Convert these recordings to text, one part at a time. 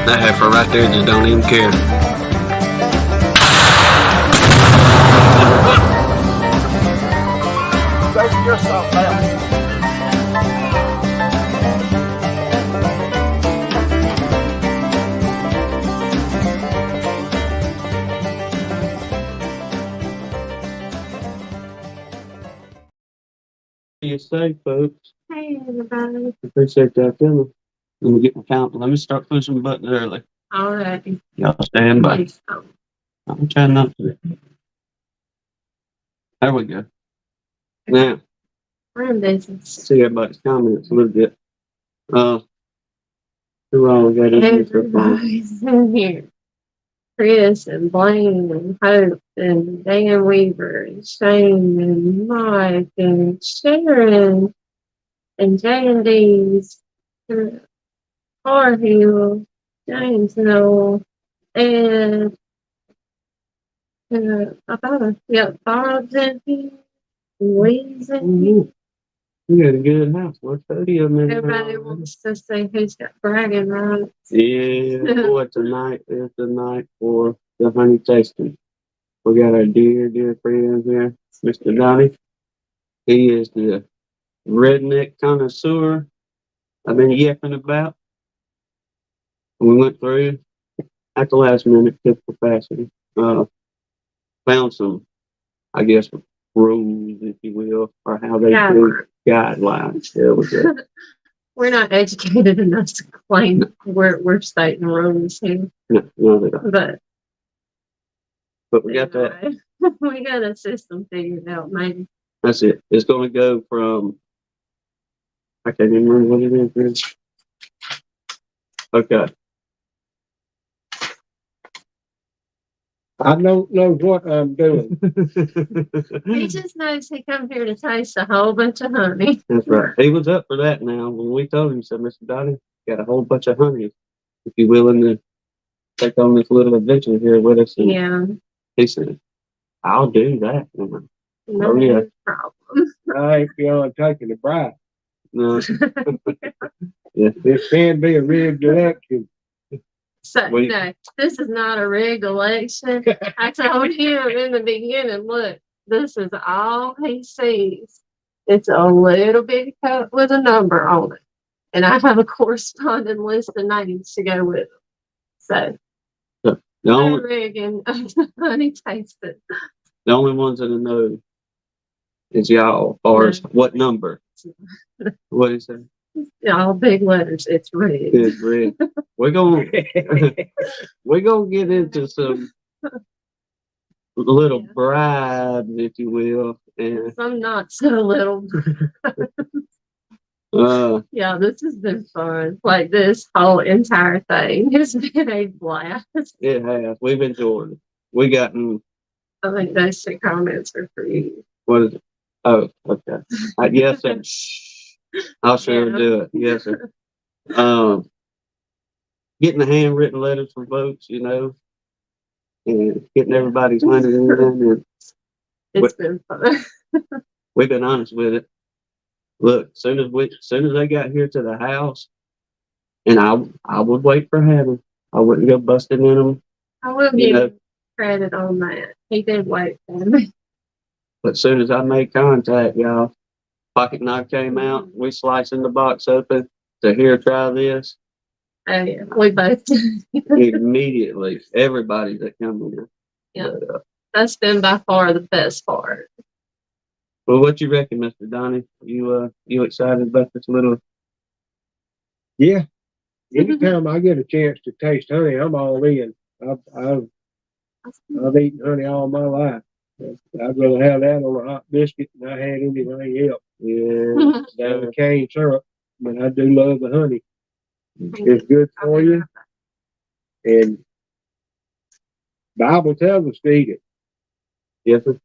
That heifer right there just don't even care. Take yourself out. Be safe, folks. Hey, everybody. Appreciate that, Emma. Let me get my count. Let me start pushing buttons early. All right. Y'all stand by. Please don't. I'm trying not to. There we go. Now, We're in business. see everybody's comments a little bit. Who all we got in here so far? Everybody's in here. Chris and Blaine and Hope and Dan Weaver and Shane and Mike and Sharon and J&D's, Carhill, James Noel, and Bob's in here, Louise in here. We got a good house. What's 30 of them? Everybody wants to see who's got bragging rights. Yeah, boy, tonight is the night for the honey tasting. We got our dear friend here, Mr. Donnie. He is the redneck connoisseur I've been yapping about. We went through at the last minute, typical fashion. Found some, I guess, rules, if you will, or how they do guidelines. There we go. We're not educated enough to claim we're stating rules here, No, they don't. But we got that. anyway, we got a system figured out, maybe. That's it. It's going to go from, I can't even remember what it is. Okay. I don't know what I'm doing. He just knows he come here to taste a whole bunch of honey. That's right. He was up for that now. When we told him, he said, Mr. Donnie, got a whole bunch of honey. If you're willing to take on this little adventure here with us. And Yeah, he said, I'll do that. no yeah. problem. I ain't feeling taking a bribe. No. Yeah. This can be a rigged election. So, Wait. no, this is not a rigged election. I told him in the beginning, look, this is all he sees. It's a little bitty cup with a number on it. And I have a corresponding list of names to go with it. So, The no only, rigging, honey tasted. the only ones that I know is y'all, as far as what number. What is that? All big letters, it's rigged. It's red. We're gonna get into some little Yeah. bribes, if you will, and Some not so little. Yeah, this has been fun. Like this whole entire thing has been a blast. it has. We've enjoyed it. We gotten, I think those two comments are for you. what is it? Oh, okay. Yes, sir. I'll sure Yeah. do it. Yes, sir. Getting the handwritten letters from folks, you know, and getting everybody's money in, and It's been fun. we've been honest with it. Look, soon as they got here to the house, and I would wait for Hannah. I wouldn't go busting in them. I will You give know. him credit on that. He did wait for me. But as soon as I made contact, y'all, pocket knife came out. We slicing the box open to here, try this. Oh yeah, we both did. Immediately, everybody that come in. Yeah. But, That's been by far the best part. well, what you reckon, Mr. Donnie? You excited about this little? Yeah. Anytime I get a chance to taste honey, I'm all in. I've eaten honey all my life. I'd rather have that on a hot biscuit than I had anything else. Yeah. Down the cane syrup, but I do love the honey. It's good for you, and Bible tells us to eat it. Yes, sir.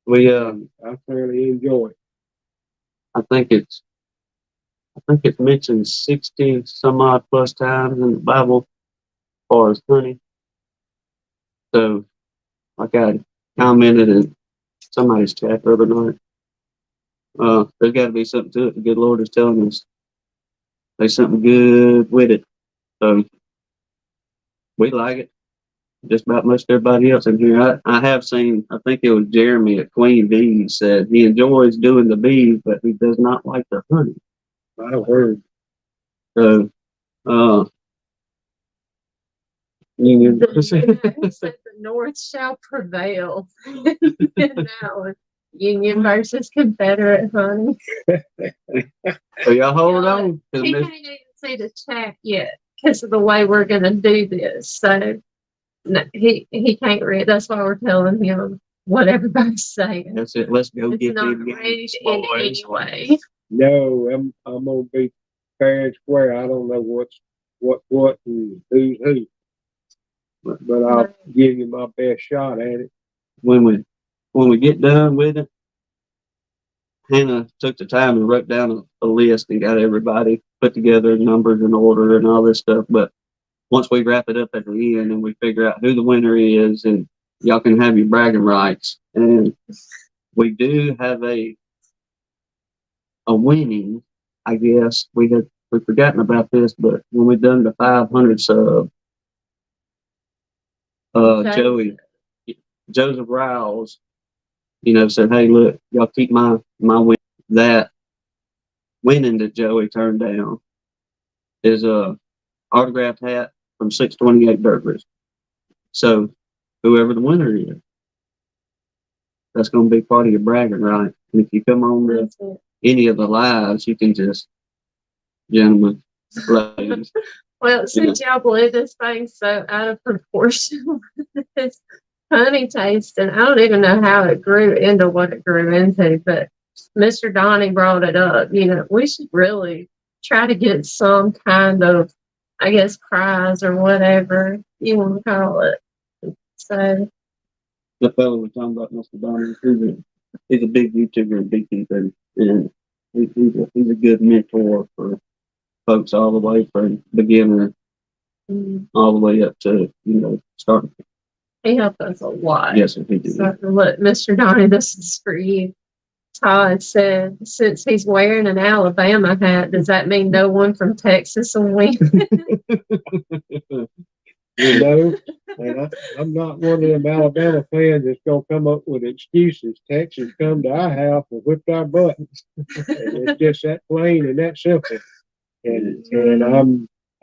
We I thoroughly enjoy it. I think it's mentioned 60 some odd plus times in the Bible as far as honey. So, like I commented in somebody's chat the other night, there's got to be something to it. The good Lord is telling us there's something good with it. So, We like it. Just about most everybody else in here. I have seen, I think it was Jeremy at Queen Bees said he enjoys doing the bees, but he does not like the honey. I heard. So, Union. The North shall prevail. Now, Union versus Confederate, honey. So y'all hold on. He can't even see the chat yet because of the way we're going to do this. So no, he can't read. That's why we're telling him what everybody's saying. That's it. Let's go It's get not these raised boys. in any way. No, I'm gonna be fair and square. I don't know what and who's who, but I'll give you my best shot at it. When we get done with it, Hannah took the time and wrote down a list and got everybody put together, numbers in order and all this stuff. But once we wrap it up at the end and we figure out who the winner is, and y'all can have your bragging rights. And we do have a winning, I guess. We've forgotten about this, but when we done the 500 sub, Joseph Riles, said, "Hey, look, y'all keep my win." That winning that Joey turned down is a autographed hat from 628 Burgers. So whoever the winner is, that's going to be part of your bragging right. And if you come on any of the lives, you can just, gentlemen, ladies. Well, since y'all blew this thing so out of proportion with this honey tasting, I don't even know how it grew into what it grew into, but Mr. Donnie brought it up. We should really try to get some kind of, I guess, prize or whatever you want to call it. So The fellow we're talking about, Mr. Donnie, he's a big YouTuber and beekeeper, and he's a good mentor for folks all the way from beginner all the way up to starting. He helped us a lot. Yes, he did. So look, Mr. Donnie, this is for you. Todd said, since he's wearing an Alabama hat, does that mean no one from Texas will win? No, and I'm not one of them Alabama fans that's gonna come up with excuses. Texas come to our house and whipped our buttons. And it's just that plain and that simple. And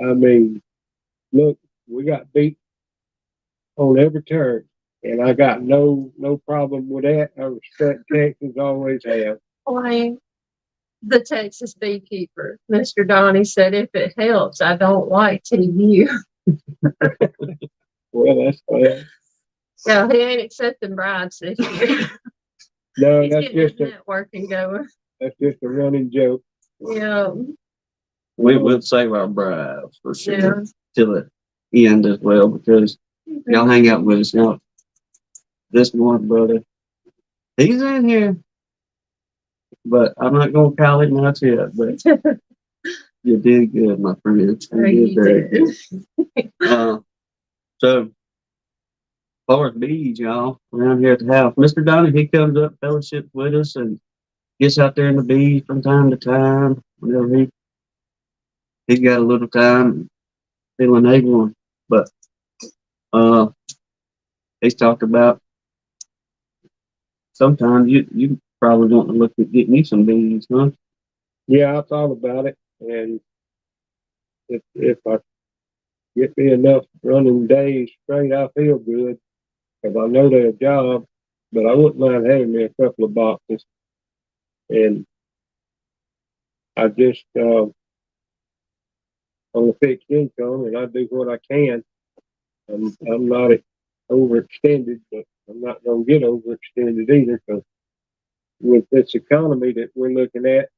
I mean, look, we got beat on every turn, and I got no problem with that. I respect Texas, always have. Like the Texas beekeeper, Mr. Donnie said, if it helps, I don't like TU. Well, that's fine. No, he ain't accepting bribes this year. No, He's that's getting just his networking going. that's just a running joke. Yeah. We will save our bribes for sure Yeah. till the end as well, because y'all hang out with us. This one brother, he's in here, but I'm not going to call him much yet. But you did good, my friend. You did very good. So, as far as bees, y'all, around here at the house, Mr. Donnie, he comes up, fellowship with us, and gets out there in the bees from time to time. Whenever he's got a little time, feeling able. But he's talked about sometimes you probably want to look at getting you some bees, huh? Yeah, I thought about it, and if I get me enough running days straight, I feel good. Because I know they're a job, but I wouldn't mind having me a couple of boxes. And I just on a fixed income, and I do what I can. I'm not overextended, but I'm not going to get overextended either. Because with this economy that we're looking at,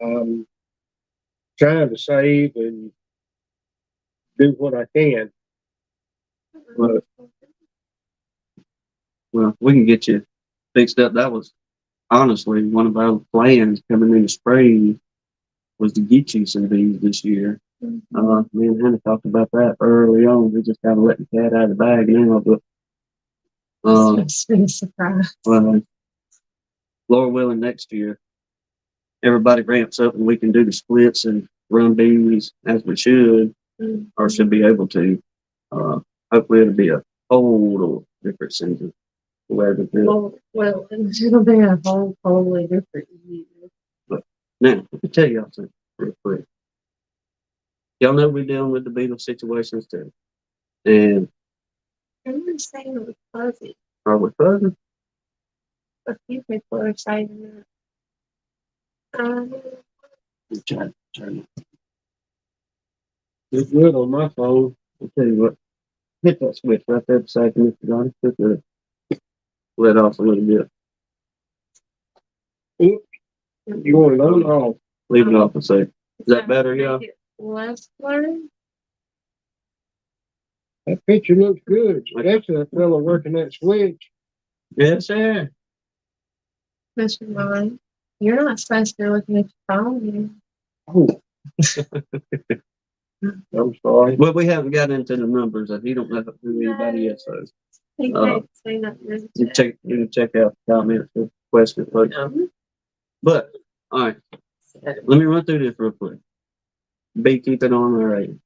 I'm trying to save and do what I can. But Well, we can get you fixed up. That was honestly one of our plans coming into spring, was to get you some bees this year. Me and Hannah talked about that early on. We just kind of let the cat out of the bag now, but It's been a surprise. well, Lord willing, next year everybody ramps up and we can do the splits and run bees as we should. or should be able to. Hopefully it'll be a whole little different season. Well, It'll be a whole totally different year. now, let me tell y'all something real quick. Y'all know we're dealing with the beetle situations too. And I'm not saying it was fuzzy. are we fuzzy? A few people are saying that. Turn it. It's good on my phone. I'll tell you what. Hit that switch right there beside you, Mr. Donnie. Just let off a little bit. You want it on or off? Leave it off and say, is that better, y'all? Less blurry? That picture looks good. That's a fellow working that switch. Yes, sir. Mr. Mine, you're not supposed to be looking at your phone. Oh. I'm sorry. Well, we haven't got into the numbers. He don't know who anybody else is. He can't say nothing. You can check out the comments or questions. But, all right. Let me run through this real quick. Beekeeping on our radio.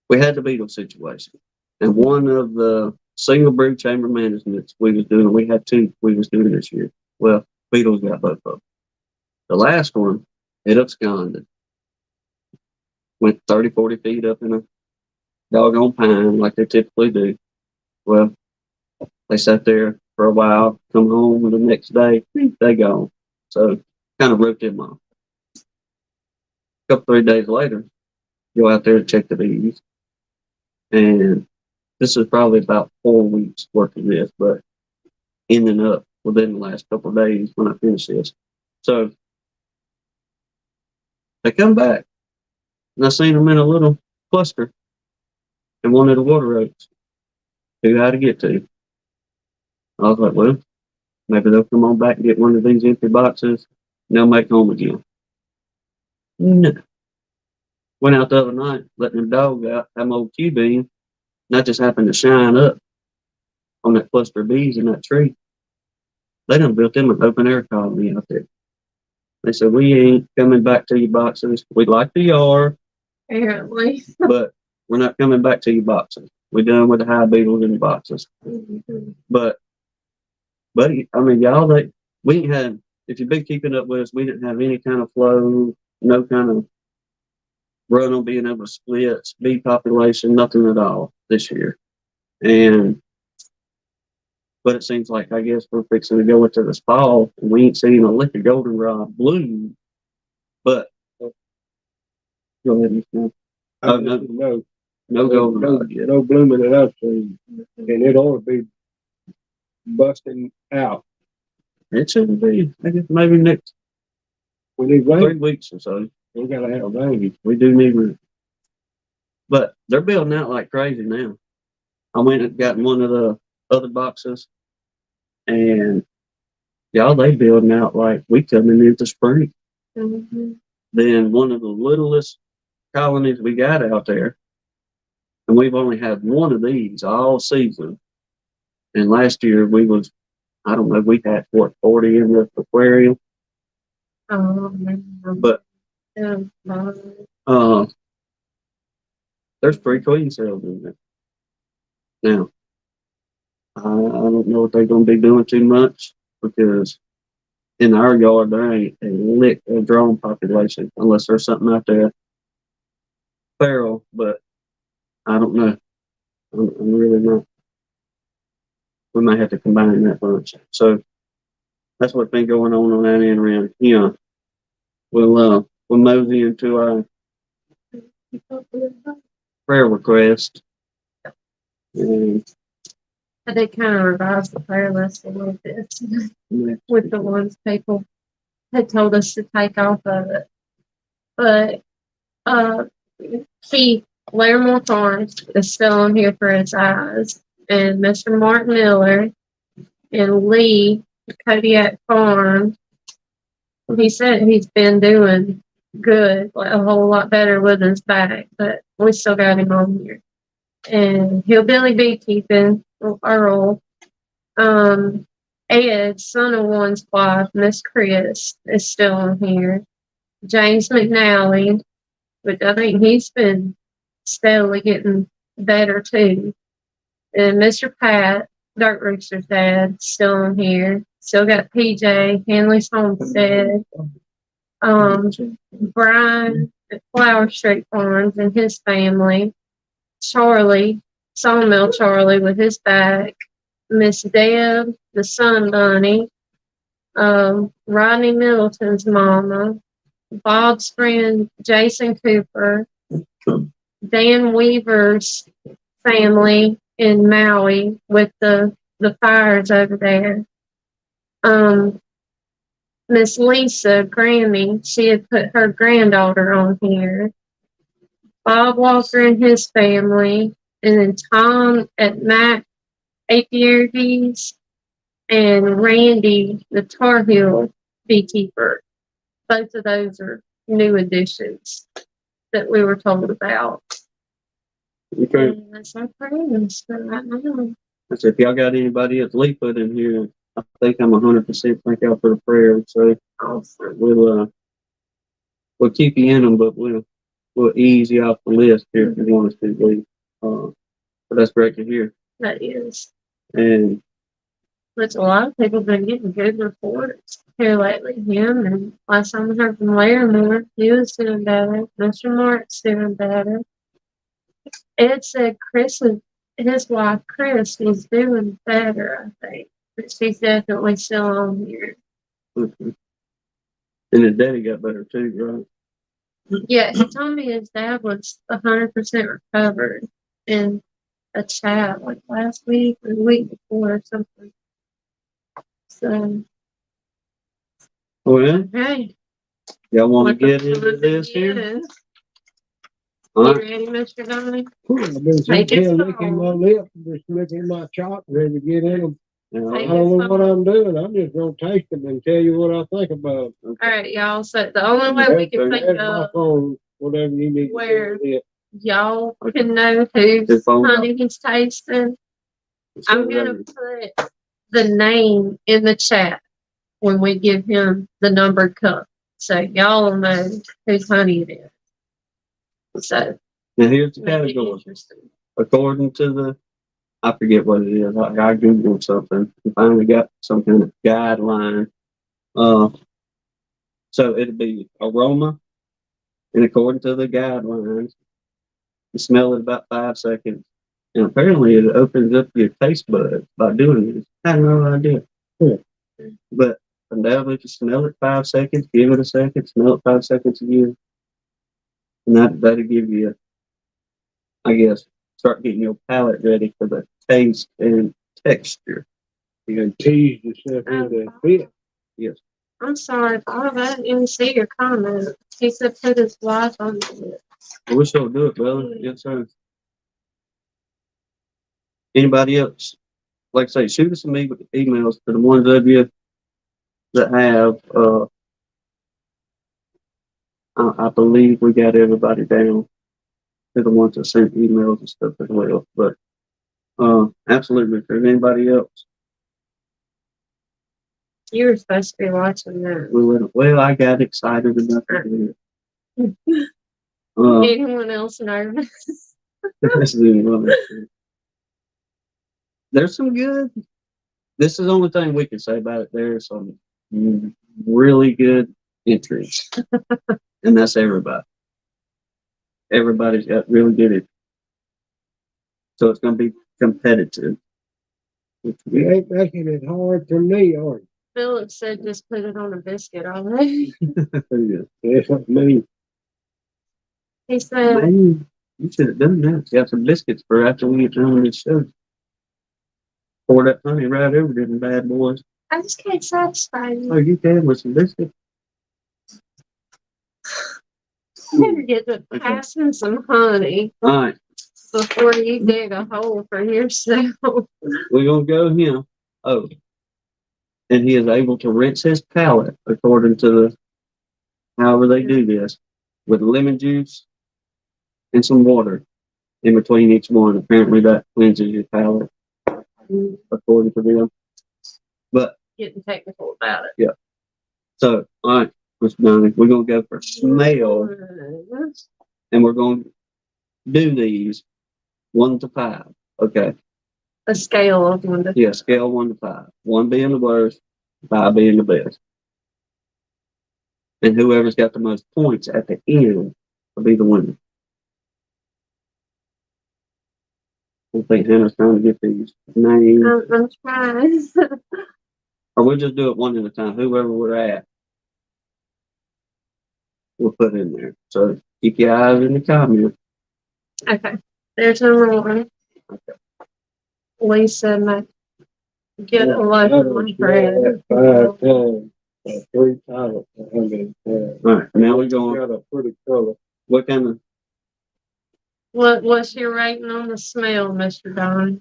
We had the beetle situation. And one of the single brood chamber managements we was doing, we had two we was doing this year. Well, beetles got both of them. The last one, it absconded. Went 30, 40 feet up in a doggone pine like they typically do. Well, they sat there for a while, come home, and the next day, they gone. So, kind of wrote them off. A couple, 3 days later, go out there to check the bees. And this is probably about 4 weeks worth of this, but ending up within the last couple of days when I finish this. So, they come back. And I seen them in a little cluster in one of the water oaks. Who had to get to. I was like, well, maybe they'll come on back and get one of these empty boxes and they'll make home again. No. Went out the other night, letting them dog out, them old Q-beam, and that just happened to shine up on that cluster of bees in that tree. They done built them an open air colony out there. They said, we ain't coming back to your boxes. We like the yard. Apparently. But we're not coming back to your boxes. We're done with the hive beetles in the boxes. But I mean, y'all, we ain't had, if you've been keeping up with us, we didn't have any kind of flow, no kind of run on being able to split, bee population, nothing at all this year. But it seems like, I guess we're fixing to go into this fall and we ain't seen a lick of goldenrod bloom. But, go ahead, Mr. No goldenrod yet. No blooming it up, and it ought to be busting out. It shouldn't be. I guess maybe next We need 3 rain. weeks or so. We gotta have rain. We do need room. But they're building out like crazy now. I went and got in one of the other boxes, and y'all, they building out like we coming into spring. Mm-hmm. Then one of the littlest colonies we got out there, and we've only had one of these all season. And last year we was, I don't know, we had 40 in the aquarium. But there's 3 queen cells in there. Now, I don't know what they're going to be doing too much because in our yard there ain't a lick of drone population unless there's something out there feral, but I don't know. I'm really not. We might have to combine that bunch. So that's what's been going on that end around here. We'll mosey into our prayer request. And I did kind of revise the prayer list a little bit with the ones people had told us to take off of it. But Keith Larimore Farms is still on here for his eyes, and Mr. Mark Miller and Lee Kodiak Farm. He said he's been doing good, like a whole lot better with his back, but we still got him on here. And Hillbilly Beekeeping, Earl, Ed, son of one's wife, Miss Chris, is still on here. James McNally, but I think he's been steadily getting better too. And Mr. Pat, Dirt Rooster's dad, still on here. Still got PJ, Hanley's Homestead, Brian at Flower Street Farms and his family, Charlie, Sawmill Charlie with his back, Miss Deb, the son Donnie, Rodney Middleton's mama, Bob's friend Jason Cooper, Dan Weaver's family in Maui with the fires over there. Miss Lisa Grammy, she had put her granddaughter on here. Bob Walker and his family, and then Tom at Mac Apiaries, and Randy, the Tar Heel beekeeper. Both of those are new additions that we were told about. Okay. And that's our friends for right now. I said, if y'all got anybody else Leefoot in here, I think I'm 100% thank y'all for the prayer. So Awesome. we'll keep you in them, but we'll ease you off the list here if you want us to, Lee. But that's great to hear. That is. And Which a lot of people have been getting good reports here lately. Him and last time I heard from Larimore, he was doing better. Mr. Mark's doing better. Ed said Chris and his wife Chris is doing better, I think. But she's definitely still on here. and his daddy got better too, right? Yeah, he told me his dad was 100% recovered in a chat like last week or the week before or something. So, Well, hey. y'all want to What the get into fun this here? is. All You right. ready, Mr. Donnie? I've been sitting Take it here licking my slow. lip, just licking my chop, ready to get in them. Now, I Take don't it know what slow. I'm doing. I'm just gonna taste them and tell you what I think about them. All right, y'all. So the only way we can think There's my of phone, whatever you need where to do with it. y'all can know whose His phone honey he's tasting, I'm gonna ready. put the name in the chat when we give him the numbered cup, so y'all will know whose honey it is. So Now here's the make it category. interesting. According to I forget what it is. I googled something and finally got some kind of guideline. So it'll be aroma, and according to the guidelines, you smell it about 5 seconds, and apparently it opens up your taste buds by doing this. I had no idea. But undoubtedly, if you smell it 5 seconds, give it a second, smell it 5 seconds again, and that'll give you, I guess, start getting your palate ready for the taste and texture. You can tease yourself into a fit. Yes. I'm sorry, Bob. I didn't even see your comment. He said put his wife on it. I wish I would do it, brother. Yes, sir. Anybody else? Like I say, shoot us some emails to the ones of you that have, I believe we got everybody down to the ones that sent emails and stuff as well. But, absolutely. If there's anybody else, You were supposed to be watching that. well, I got excited enough to do it. Anyone else nervous? This is another thing. There's some good. This is the only thing we can say about it. There's some really good entries, and that's everybody. Everybody's got really good entries, so it's going to be competitive. You ain't making it hard for me, are you? Philip said just put it on a biscuit already. Yeah. Yes, that's me. He said, Man, you should have done that. Got some biscuits for after we get done with this show. Pour that honey right over them bad boys. I just can't satisfy you. Oh, you can with some biscuits. Better get to passing some honey All right, before you dig a hole for yourself. we're gonna go him. Oh, and he is able to rinse his palate according to the however they do this with lemon juice and some water in between each one. Apparently, that cleanses your palate according to them. But Getting technical about it. so, all right, Mr. Donnie, we're gonna go for smell. And we're going to do these 1 to 5. Okay. A scale of 1 to 5. Yeah, scale 1 to 5. 1 being the worst, 5 being the best. And whoever's got the most points at the end will be the winner. I think Hannah's trying to get these names. I'm trying. Or we'll just do it one at a time. Whoever we're at, we'll put in there. So keep your eyes in the comments. Okay. There's number 1. Lisa, my get a life with my friend. 5 times. 3 times 110. All right, now we're going. Got a pretty color. What kind of? What's your rating on the smell, Mr. Don?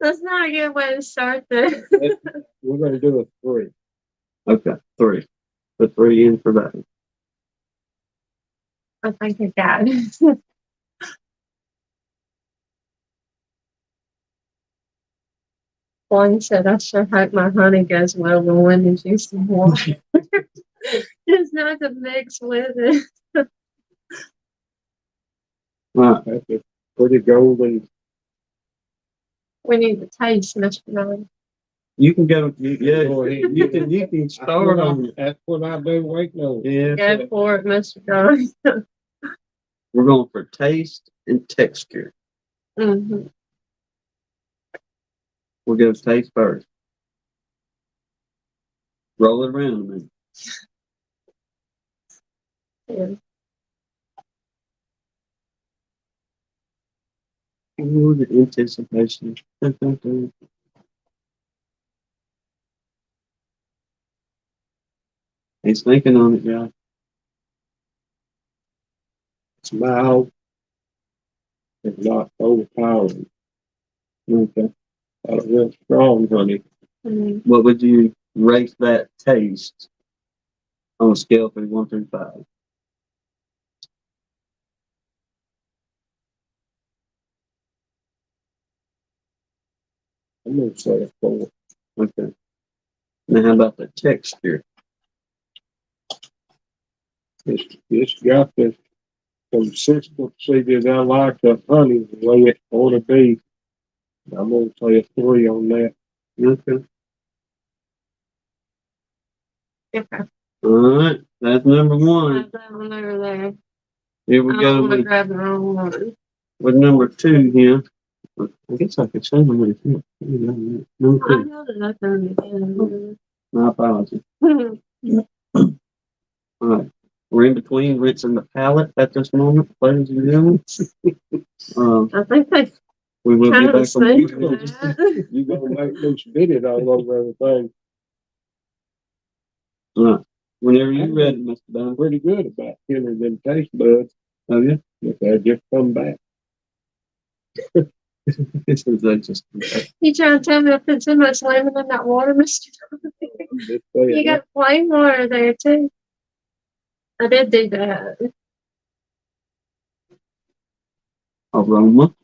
That's not a good way to start this. We're going to do a 3. Okay, 3. Put 3 in for that. I think I got it. One said, I sure hope my honey goes well with when and juice some water. It's not to mix with it. All right. That's a pretty golden. We need to taste, Mr. Don. You can go. Go ahead. You can start on. That's what I've been waiting on. Yeah. Go for it, Mr. Don. We're going for taste and texture. Mm-hmm. We'll go taste first. Roll it around a minute. Yeah. Ooh, the anticipation. He's thinking on it, y'all. It's mild. It's not overpowering. Okay. Not a real strong honey. Mm-hmm. What would you rate that taste on a scale from 1 through 5? I'm going to say a 4. Okay. Now, how about the texture? It's got this consistency that I like the honey the way it ought to be. I'm going to say a 3 on that. Okay. Okay. All right. That's number 1. Have that one over there. Here we I go don't want to with, grab the wrong one. number 2 here. I guess I could say number 2. Number I 2. held it up in the beginning. My apologies. All right. We're in between rinsing the palate at this moment, ladies and gentlemen. I think they We will kind be of back say on. that. You're going to make me spit it all over everything. All right. Whenever you're ready, Mr. Don. Pretty good about killing them taste buds. Oh, yeah? If they just come back. This is just. You trying to tell me I put too much lemon in that water, Mr. Don? I'm just saying You that. got plain water there too. I did do that. Aroma.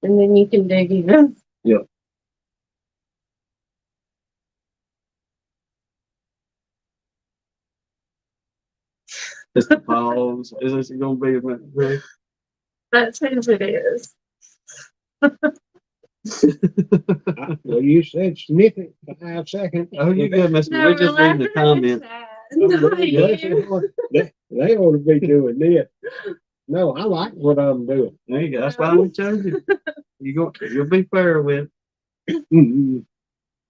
And then you can dig in. Yep. Just the pause. Is this going to be a minute? That's whose it is. Well, you said sniff it for 5 seconds. Oh, you good, Mr. No, We're just reading the comment. They ought to be doing this. No, I like what I'm doing. There you go. That's why we chose you. You'll be fair with it.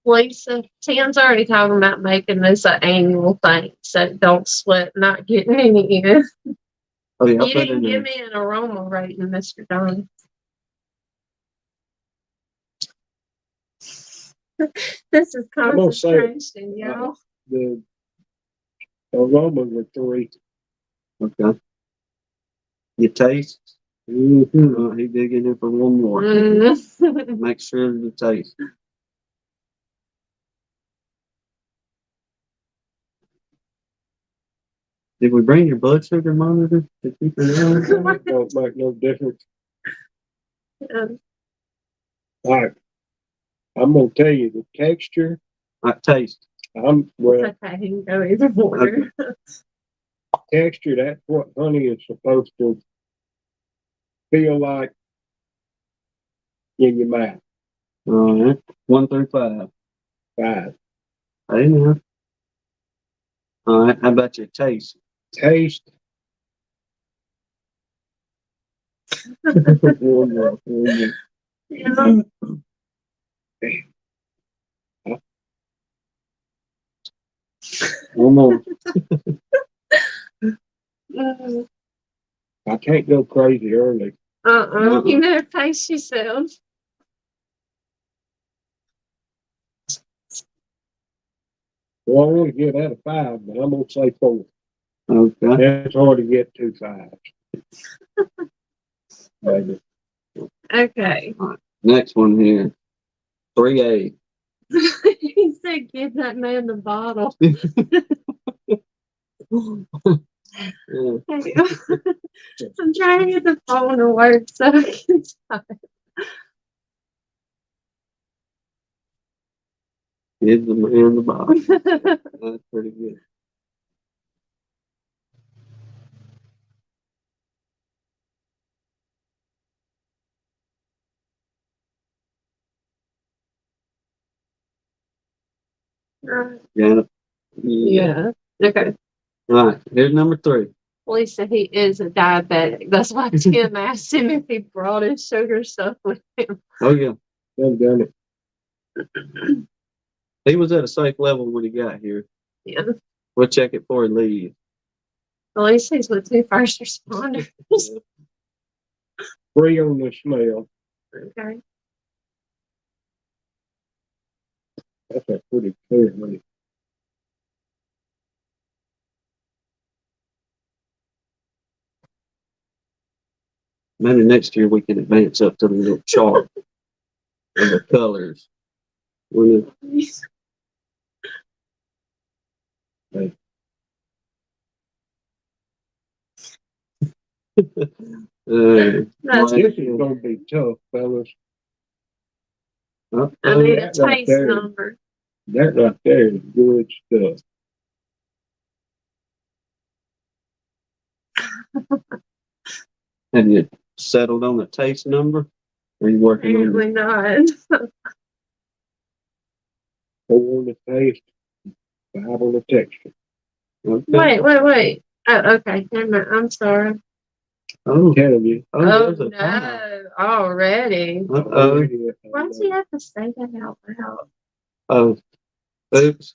Lisa, Tim's already talking about making this an annual thing, so don't sweat not getting any in. Oh, yeah, I'll You put it didn't in give there. me an aroma rating, Mr. Donnie. This is I'm gonna say it. concentration, y'all. The aroma was 3. Okay. You taste? Mm-hmm. He dig in there for one more. Mm. Make sure the taste. Did we bring your blood sugar monitor to keep it down? Don't make no difference. Um, All right. I'm gonna tell you the texture. I taste. Well, It's okay, he can go either order. texture. That's what honey is supposed to feel like in your mouth. All right. 1 through 5. 5. Hey now. All right. How about your taste? Taste. One more. Yeah. One more. Mm, I can't go crazy early. You better pace yourself. Well, I want to give that a 5, but I'm gonna say 4. Okay. It's hard to get 2 5s. Baby. Okay. Next one here. 3A. He said, give that man the bottle. Yeah. I'm trying to get the phone to work so I can type. Give the man the bottle. That's pretty good. Janet. Yeah. Okay. All right. Here's number 3. Lisa, he is a diabetic. That's why Tim asked him if he brought his sugar stuff with him. Oh, yeah. Done it. He was at a safe level when he got here. Yeah. We'll check it before he leaves. At least he's with 2 first responders. 3 on the smell. Okay. That's a pretty clear one. Maybe next year we can advance up to the little chart of the colors. When That's This is gonna be tough, fellas. I need a that right taste there. number. That right there is good stuff. have you settled on the taste number? Or are you working on Apparently not. 4 on the taste, 5 on the texture. Okay. Wait. Oh, okay. Never mind. I'm sorry. Oh, I'm telling you. there's a five. No. Already. Uh-oh. Why does he have to say that out loud? Oh, oops.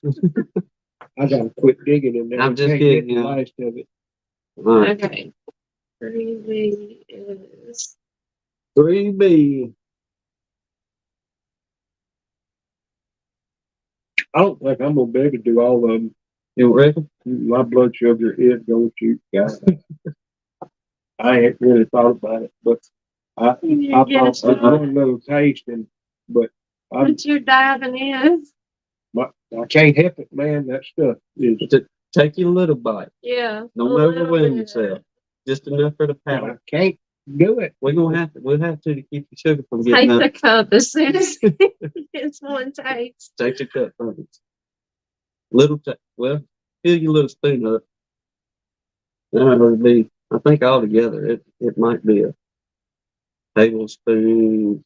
I gotta quit digging in there. I'm just Can't kidding, get the yeah. last of it. All right. Okay. 3B is 3B. I don't think I'm gonna be able to do all of them. You reckon? My blood sugar is gonna shoot. God. I ain't really thought about it, but I thought I was a little tasting, but what you're diving in. I can't help it, man. That stuff is. Take your little bite. Yeah. Don't overwhelm yourself. Just enough for the I palate. can't do it. We'll have to keep the sugar from getting Take up. the cup as soon as it's one taste. Take the cup from it. Well, fill your little spoon up. That would be, I think altogether it might be a tablespoon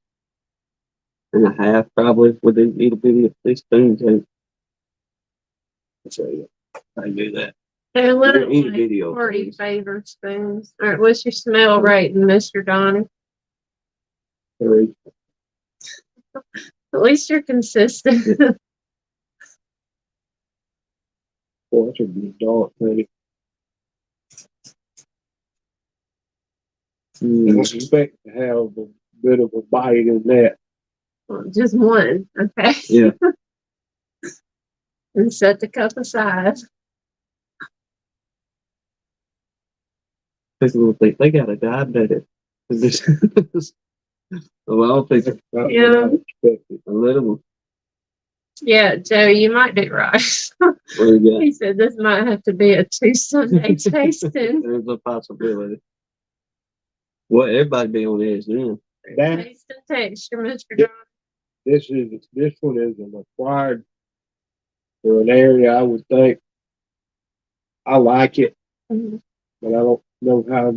and a half probably with these little bitty these spoons. So yeah, I do that. They're little Eat a like video, party please. favor spoons. All right, what's your smell rating, Mr. Donnie? 3. At least you're consistent. Boy, that should be dark, honey. I expect to have a bit of a bite in that. Just one, okay? Yeah. And set the cup aside. People will think they got a diabetic. Well, I don't think That's not Yeah. what I expected. a little. Yeah, Joe, you might be right. What do you got? He said this might have to be a 2 Sunday tasting. There's a possibility. Well, everybody be on edge then. That Taste and texture, Mr. Donnie. this one is an acquired for an area. I would think I like it, Mhm. but I don't know how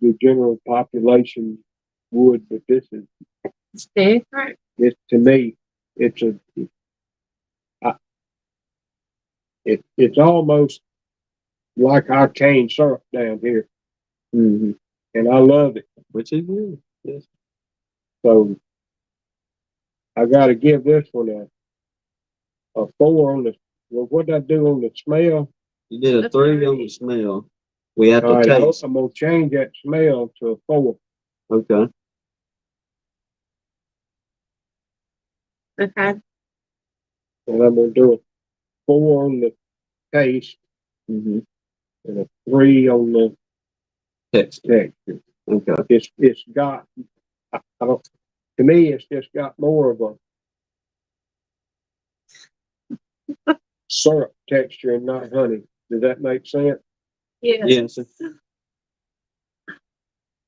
the general population would. But this is It's different. to me, it's I, it's almost like our cane syrup down here, Mm-hmm. and I love it. Which is good. Yes. So I got to give this one a 4 on the. Well, what did I do on the smell? You did a That's 3 on right. the smell. We have All to right, taste. I'm gonna change that smell to a 4, Okay. Okay. and I'm gonna do a 4 on the taste Mm-hmm. and a 3 on the Text. texture. Okay. It's got. I don't. To me, it's just got more of a syrup texture and not honey. Does that make sense? Yes. Yes.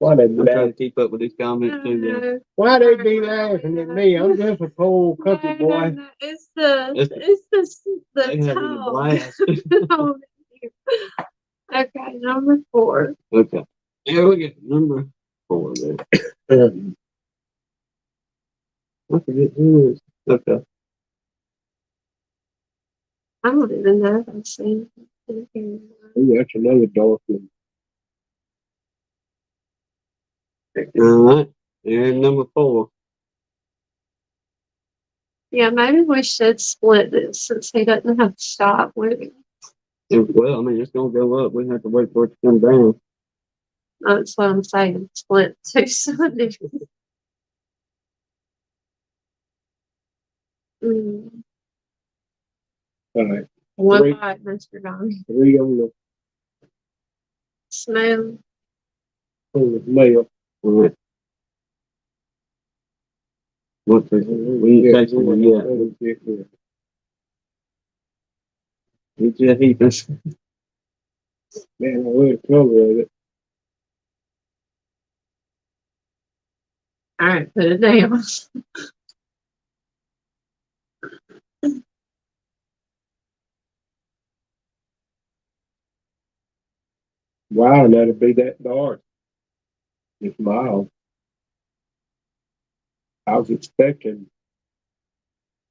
Why they I'm trying to laugh? keep up with these comments too. Yeah. Why they be laughing at me? I'm just a poor country boy. No, It's- it's the They have in the tone. blast. Okay, number 4. Okay. Yeah, we get number 4 there. I forget who it is. Okay. I don't even know if I've seen it. Ooh, that's another dark one. All right. And number 4. Yeah, maybe we should split this since he doesn't have to stop moving. Well, I mean, it's gonna go up. We have to wait for it to come down. That's what I'm saying. Split 2 Sundays. Mm. All right, One 3, bite, Mr. Donnie. 3 Smell. on the smell. All right. What the, we ain't tasting it yet. We just eat this. Man, I love the color of it. All right, put it down. Wow, that'd be that dark. It's mild. I was expecting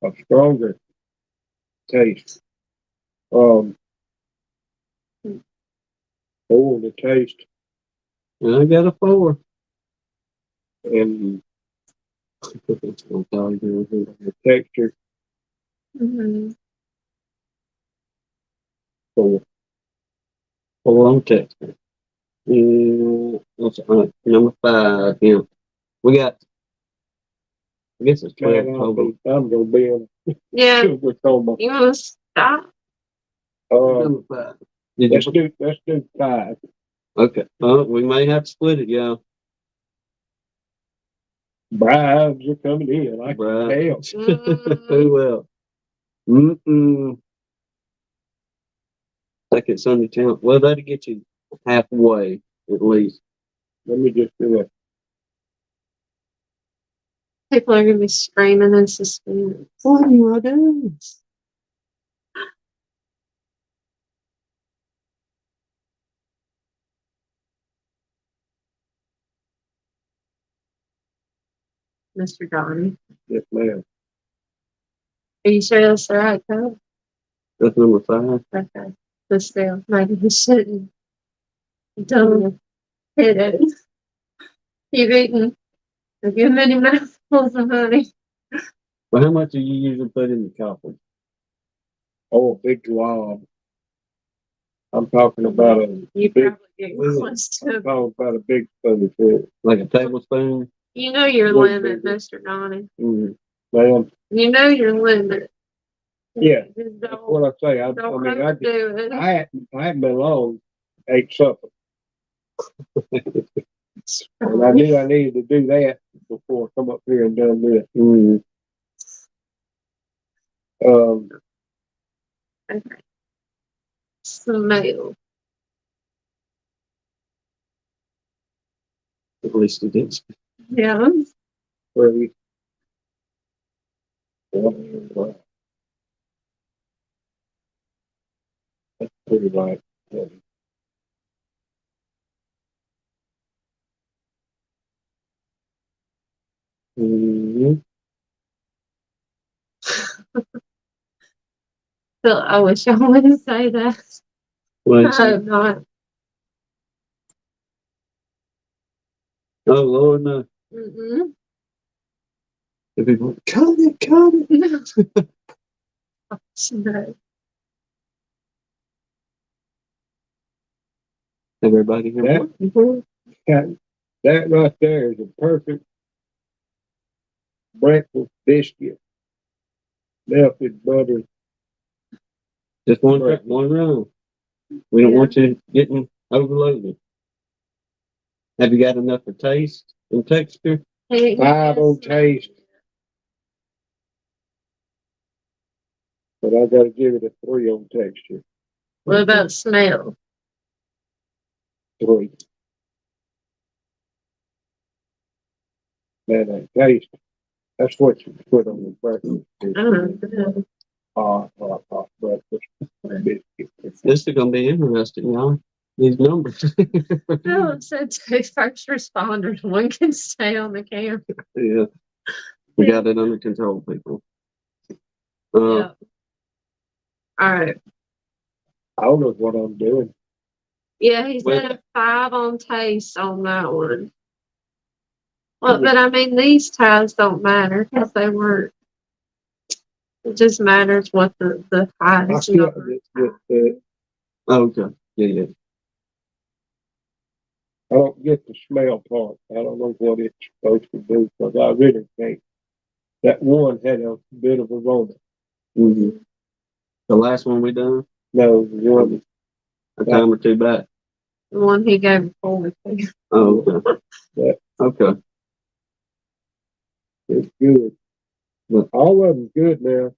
a stronger taste. Oh, the taste And I got a 4. and It's gonna tell you here. the texture. Mm-hmm. 4. 4 on texture. That's number 5. Yeah. We got, I guess it's 12 Man, total. I'm gonna be on Yeah, sugar coma. you want to stop? Number 5. Did you? Let's do 5. Okay. We may have to split it, y'all. Bribes are coming in. I can Right. tell. Who will? Mm-mm. Second Sunday count. Well, that'll get you halfway at least. Let me just do it. People are going to be screaming in suspense. What are you doing? Mr. Donnie. Yes, ma'am. Are you sure that's the right color? That's number 5. Okay. But still, maybe he shouldn't. Don't hit it. You've eaten a good many mouthfuls of honey. Well, how much do you usually put in the coffee? Oh, a big glob. I'm talking about You big. probably get close to I'm it. talking about a big spoonful. Like a tablespoon? You know your Look, limit, baby. Mr. Donnie. Mm. Man, You know your limit. yeah, Just that's don't, what I say. I don't mean, overdo it. I hadn't been long, ate supper. And I knew I needed to do that before I come up here and done this. Mm. Okay. Smell. At least it is. Yeah. 3. That's pretty light. Mm-hmm. So I wish I wouldn't say that. Well, I'm not. oh Lord, no. Mm-mm. The people, cut it. No. Everybody here. That right there is a perfect breakfast biscuit. Melted butter. Just one Right. round. We don't Yeah. want you getting overloaded. Have you got enough for taste and texture? Hey, 5 on yes. taste, but I gotta give it a 3 on texture. What about smell? 3. That ain't taste. That's what you put on the breakfast. Oh, Hot breakfast biscuit. This is gonna be interesting, y'all. These numbers. no, it said two first responders. One can stay on the camera. Yeah, we got it under control, people. Yeah. All right. I don't know what I'm doing. Yeah, he said Well- a 5 on taste on that one. Well, but I mean, these ties don't matter because they weren't. It just matters what the I highest still, number. Okay. Yeah. I don't get the smell part. I don't know what it's supposed to do because I really can't. That one had a bit of aroma. Mm-hmm. The last one we done, No, the one a time or two back. The one he gave before we picked. Oh, okay. Yeah. Okay. is good. But all of them good now.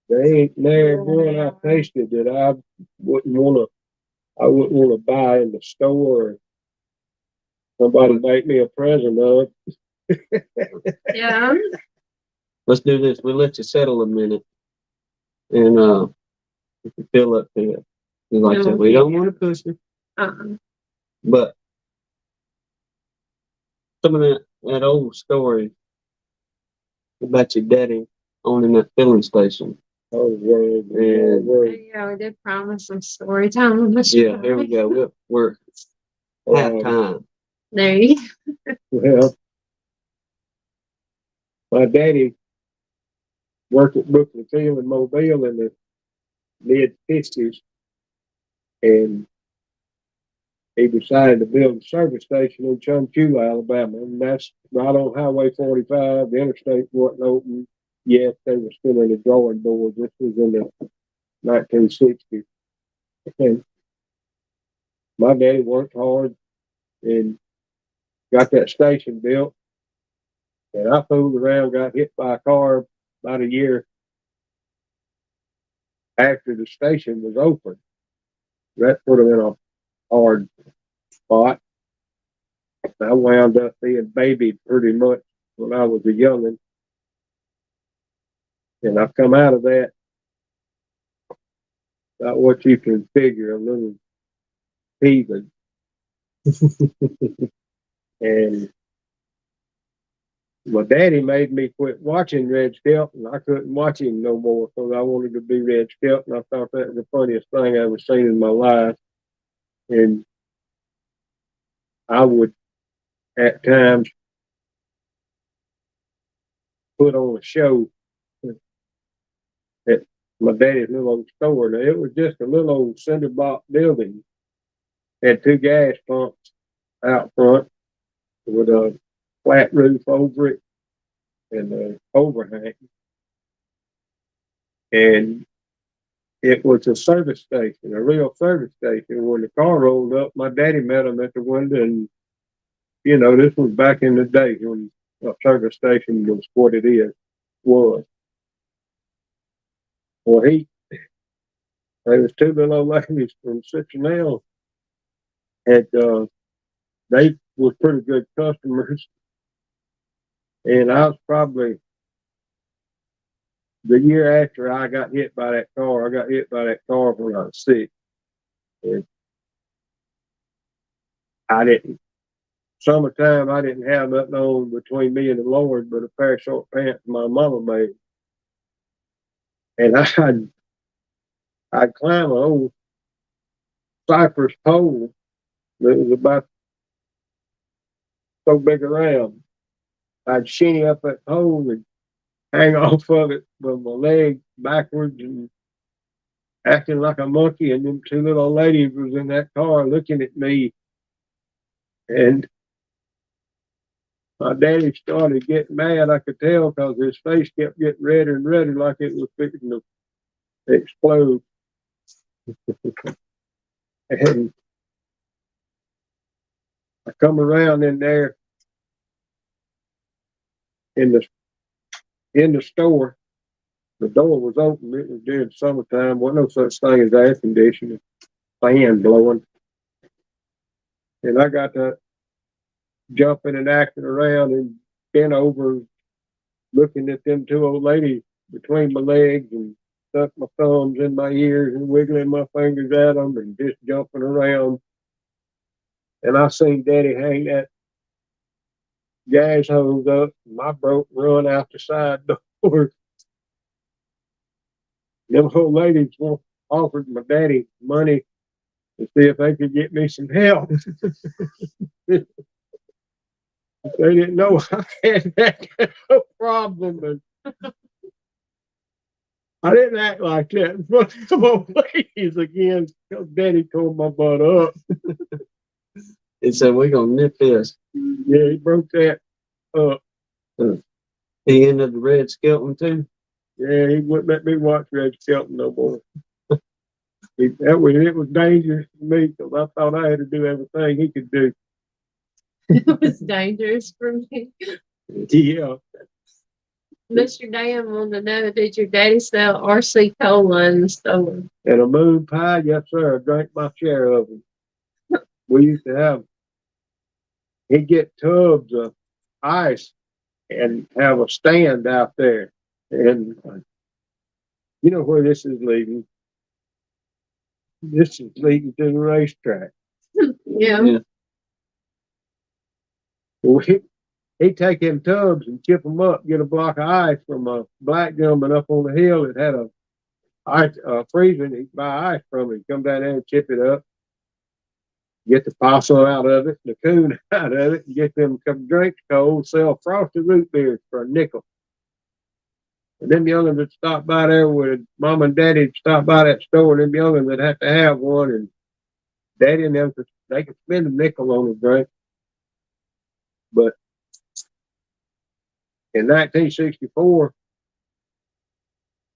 They ain't never one I tasted that I wouldn't want to buy in the store or somebody make me a present of. Yeah. Let's do this. We'll let you settle a minute and if you feel up to it. 'Cause like I said, we don't want to push you, but some of that old story about your daddy owning that filling station. Oh, word, And- word. Yeah, we did promise some story time on the Yeah, here we go. We're half time. There you Well, my daddy worked at Brooklyn Field and Mobile in the mid-50s, and he decided to build a service station in Chunchula, Alabama, and that's right on Highway 45. The interstate wasn't open yet. They were still in the drawing board. This was in the 1960s. And my daddy worked hard and got that station built. And I fooled around, got hit by a car about a year after the station was open. That put him in a hard spot. I wound up being babied pretty much when I was a youngin'. And I've come out of that about what you can figure, a little heathen. And my daddy made me quit watching Red Skelton. I couldn't watch him no more because I wanted to be Red Skelton. I thought that was the funniest thing I ever seen in my life. And I would, at times, put on a show at my daddy's little old store. Now, it was just a little old cinder block building. Had 2 gas pumps out front with a flat roof over it and an overhang. And it was a service station, a real service station. When the car rolled up, my daddy met him at the window, and this was back in the day when a service station was what it was. Well, there was 2 little old ladies from Citronelle, and they were pretty good customers, and I was probably the year after I got hit by that car. I got hit by that car when I was 6. And I didn't, summertime, I didn't have nothing on between me and the Lord but a pair of short pants my mama made. And I'd climb an old cypress pole that was about so big around. I'd shinny up that pole and hang off of it with my leg backwards and acting like a monkey. And them 2 little ladies was in that car looking at me. And my daddy started getting mad. I could tell because his face kept getting redder and redder like it was fixing to explode. And I come around in there in the store. The door was open. It was during summertime. Wasn't no such thing as air conditioning, fan blowing. And I got to jumping and acting around and bent over, looking at them 2 old ladies between my legs and stuck my thumbs in my ears and wiggling my fingers at them and just jumping around. And I seen Daddy hang that gas hose up, and my broke run out the side door. Them old ladies offered my daddy money to see if they could get me some help. They didn't know I had that kind of problem, but I didn't act like that in front of some old ladies again because Daddy tore my butt up. He said, we're going to nip this. Yeah, he broke that up. He ended the Red Skelton too. Yeah, he wouldn't let me watch Red Skelton no more. It was dangerous for me because I thought I had to do everything he could do. It was dangerous for me. Yeah. Mr. Dan wanted to know, did your daddy sell RC cola in the store? And a moon pie, yes, sir. I drank my share of them. We used to have, he'd get tubs of ice and have a stand out there. And you know where this is leading? This is leading to the racetrack. Yeah. Well, he'd take them tubs and chip them up, get a block of ice from a black gentleman up on the hill that had a freezer, and he'd buy ice from him. Come down there and chip it up, get the possum out of it, the coon out of it, and get them some drinks cold, sell frosted root beers for a nickel. And them young'uns would stop by there with mom and daddy would stop by that store, and them young'uns would have to have one, and daddy and them, they could spend a nickel on a drink. But in 1964,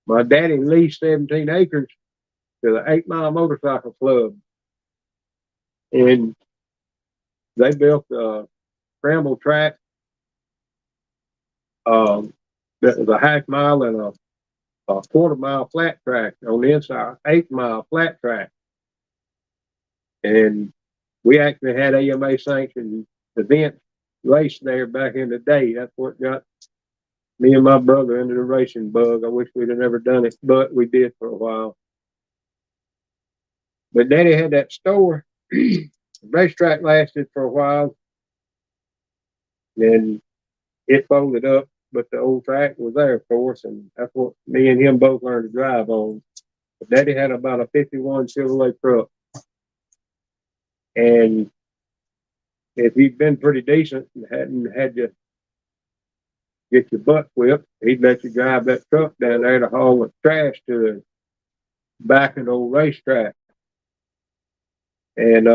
my daddy leased 17 acres to the 8 Mile Motorcycle Club. And they built a scramble track that was a half mile and a quarter-mile flat track on the inside, 8 Mile flat track. And we actually had AMA sanctioned event race there back in the day. That's what got me and my brother into the racing bug. I wish we'd have never done it, but we did for a while. But Daddy had that store. The racetrack lasted for a while. Then it folded up, but the old track was there for us, and that's what me and him both learned to drive on. But Daddy had about a 51 Chevrolet truck. And if he'd been pretty decent and hadn't had to get your butt whipped, he'd let you drive that truck down there to haul the trash to the back of the old racetrack. And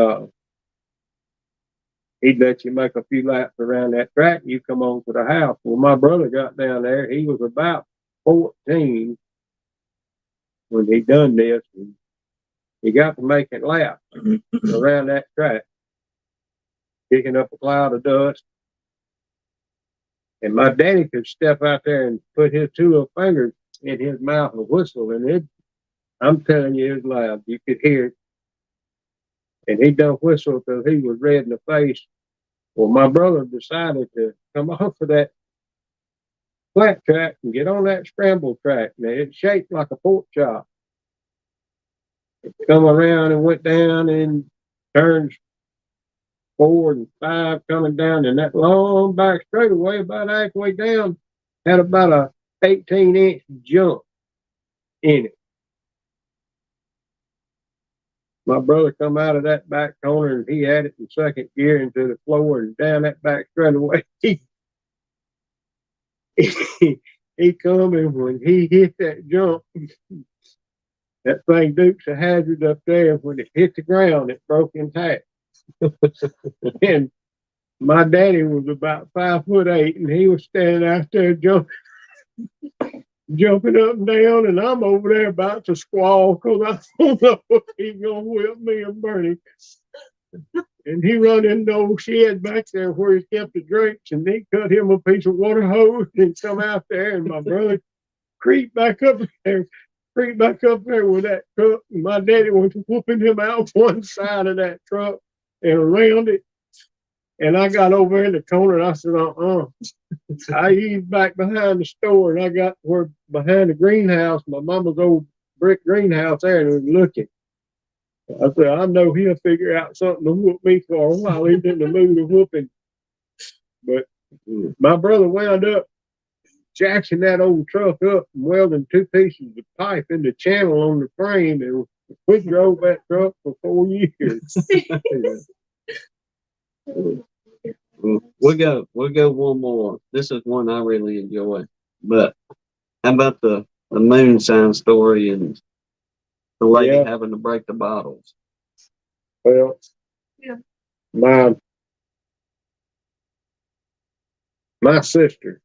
he'd let you make a few laps around that track and you come on to the house. Well, my brother got down there. He was about 14 when he done this. And he got to making laps around that track, picking up a cloud of dust. And my daddy could step out there and put his 2 little fingers in his mouth and whistle, and I'm telling you, it was loud. You could hear it. And he done whistle till he was red in the face. Well, my brother decided to come off of that flat track and get on that scramble track. Now it's shaped like a pork chop. It come around and went down and turns 4 and 5 coming down, and that long back straightaway about halfway down had about a 18-inch jump in it. My brother come out of that back corner and he had it in second gear into the floor and down that back straightaway. He come, and when he hit that jump, that thing Dukes a hazard up there. When it hit the ground, it broke in half. And my daddy was about 5'8", and he was standing out there jumping up and down, and I'm over there about to squall because I don't know if he's gonna whip me and Bernie. And he run in the old shed back there where he kept the drinks, and they cut him a piece of water hose and come out there, and my brother creeped back up there with that truck, and my daddy was whooping him out one side of that truck and around it. And I got over in the corner, and I said, I eased back behind the store, and I got where behind the greenhouse, my mama's old brick greenhouse there, and was looking. I said, I know he'll figure out something to whoop me for a while. He's in the mood of whooping. But my brother wound up jacking that old truck up and welding 2 pieces of pipe in the channel on the frame, and we drove that truck for 4 years. We'll go one more. This is one I really enjoy. But how about the moonshine story and the lady having to break the bottles? Well, my sister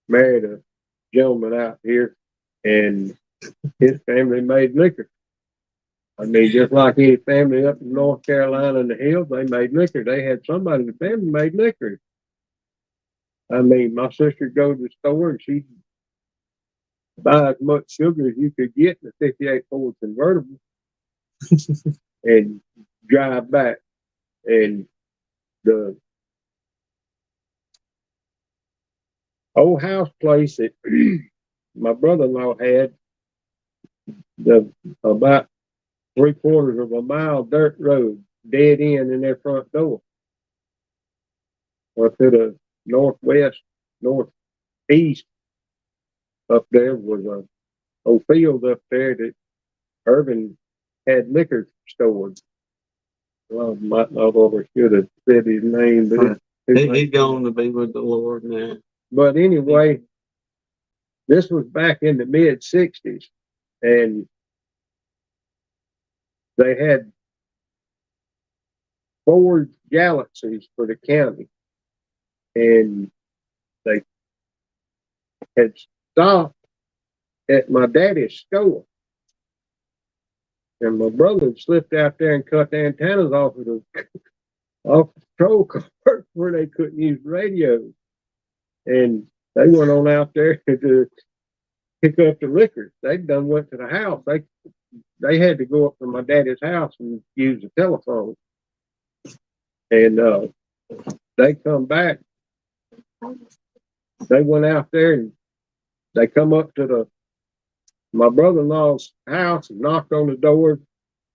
married a gentleman out here, and his family made liquor. I mean, just like any family up in North Carolina in the hills, they made liquor. They had somebody in the family made liquor. I mean, my sister would go to the store and she'd buy as much sugar as you could get in a 58 Ford convertible and drive back. And the old house place that my brother-in-law had, about 3/4 of a mile dirt road, dead end in their front door. Or to the northwest, northeast up there was a old field up there that Irvin had liquor stored. Well, might not over should have said his name, but he's going to be with the Lord now. But anyway, this was back in the mid-60s, and they had Ford Galaxies for the county, and they had stopped at my daddy's store. And my brother slipped out there and cut the antennas off the patrol car where they couldn't use radios. And they went on out there to pick up the liquor. They done went to the house. They had to go up to my daddy's house and use the telephone. And they come back. They went out there and they come up to my brother-in-law's house and knocked on the door.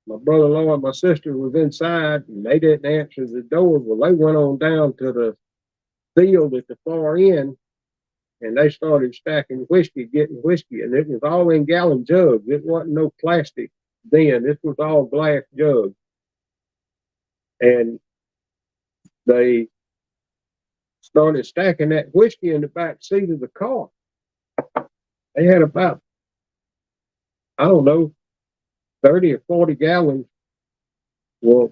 My brother-in-law and my sister was inside, and they didn't answer the door. Well, they went on down to the field at the far end, and they started stacking whiskey, getting whiskey, and it was all in gallon jugs. It wasn't no plastic then. This was all glass jugs. And they started stacking that whiskey in the back seat of the car. They had about, I don't know, 30 or 40 gallons. Well,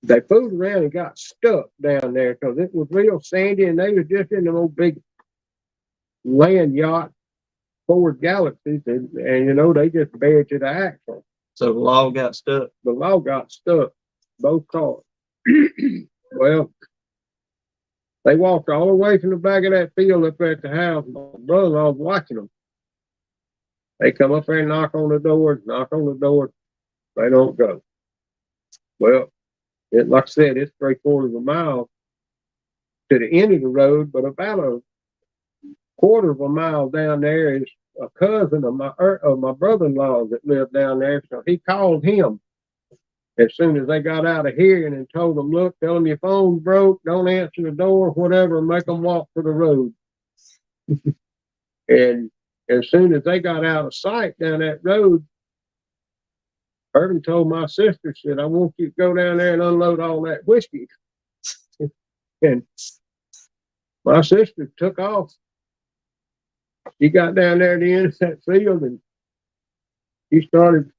they fooled around and got stuck down there because it was real sandy, and they was just in them old big land yacht Ford Galaxies, and you know, they just bared to the axle. So the log got stuck? The log got stuck, both cars. Well, they walked all the way from the back of that field up at the house. My brother-in-law was watching them. They come up there and knock on the door. They don't go. Well, like I said, it's 3/4 of a mile to the end of the road, but about a quarter of a mile down there is a cousin of my brother-in-law that lived down there. So he called him as soon as they got out of hearing and told them, look, tell them your phone's broke, don't answer the door, whatever, make them walk to the road. And as soon as they got out of sight down that road, Irvin told my sister, said, I want you to go down there and unload all that whiskey. And my sister took off. She got down there at the end of that field and she started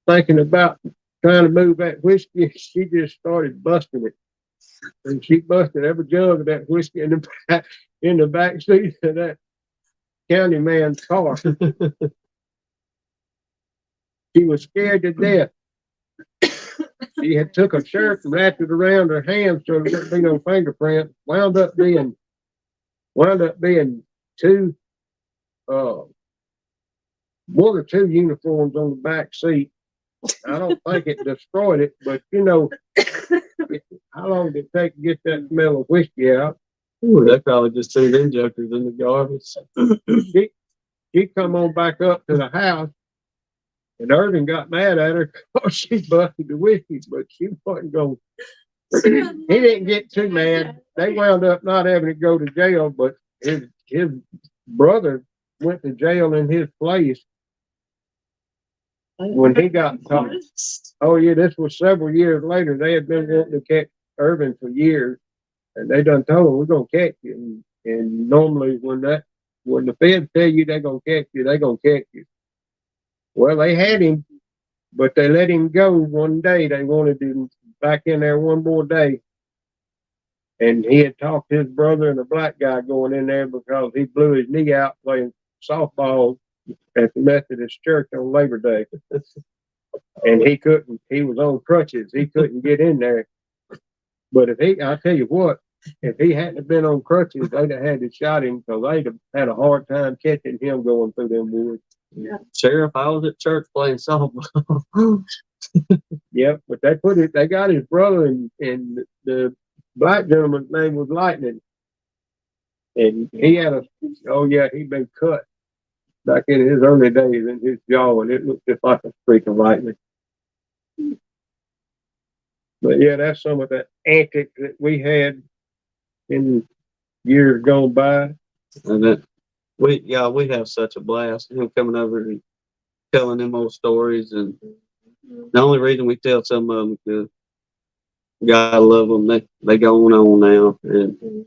thinking about trying to move that whiskey. She just started busting it. And she busted every jug of that whiskey in the back seat of that county man's car. She was scared to death. She had took a shirt and wrapped it around her hand so there wouldn't be no fingerprint. Wound up being two, one or two uniforms on the back seat. I don't think it destroyed it, but you know, how long did it take to get that smell of whiskey out? Ooh, they probably just threw them jokers in the garbage. She come on back up to the house, and Irvin got mad at her because she busted the whiskey, but she wasn't going. He didn't get too mad. They wound up not having to go to jail, but his brother went to jail in his place when he got caught. Oh yeah, this was several years later. They had been wanting to catch Irvin for years, and they done told him, we're gonna catch you. And normally when the feds tell you they're gonna catch you, they're gonna catch you. Well, they had him, but they let him go one day. They wanted him back in there one more day. And he had talked his brother and a black guy going in there because he blew his knee out playing softball at the Methodist church on Labor Day. And he was on crutches. He couldn't get in there. But I'll tell you what, if he hadn't have been on crutches, they'd have had to shot him because they'd have had a hard time catching him going through them woods. Yeah. Sheriff, I was at church playing softball. Yep, but they got his brother, and the black gentleman's name was Lightning. And he had he'd been cut back in his early days in his jaw, and it looked just like a streak of lightning. But yeah, that's some of the antics that we had in years gone by. And that we have such a blast. Him coming over and telling them old stories, and the only reason we tell some of them because God love them. They going on now, and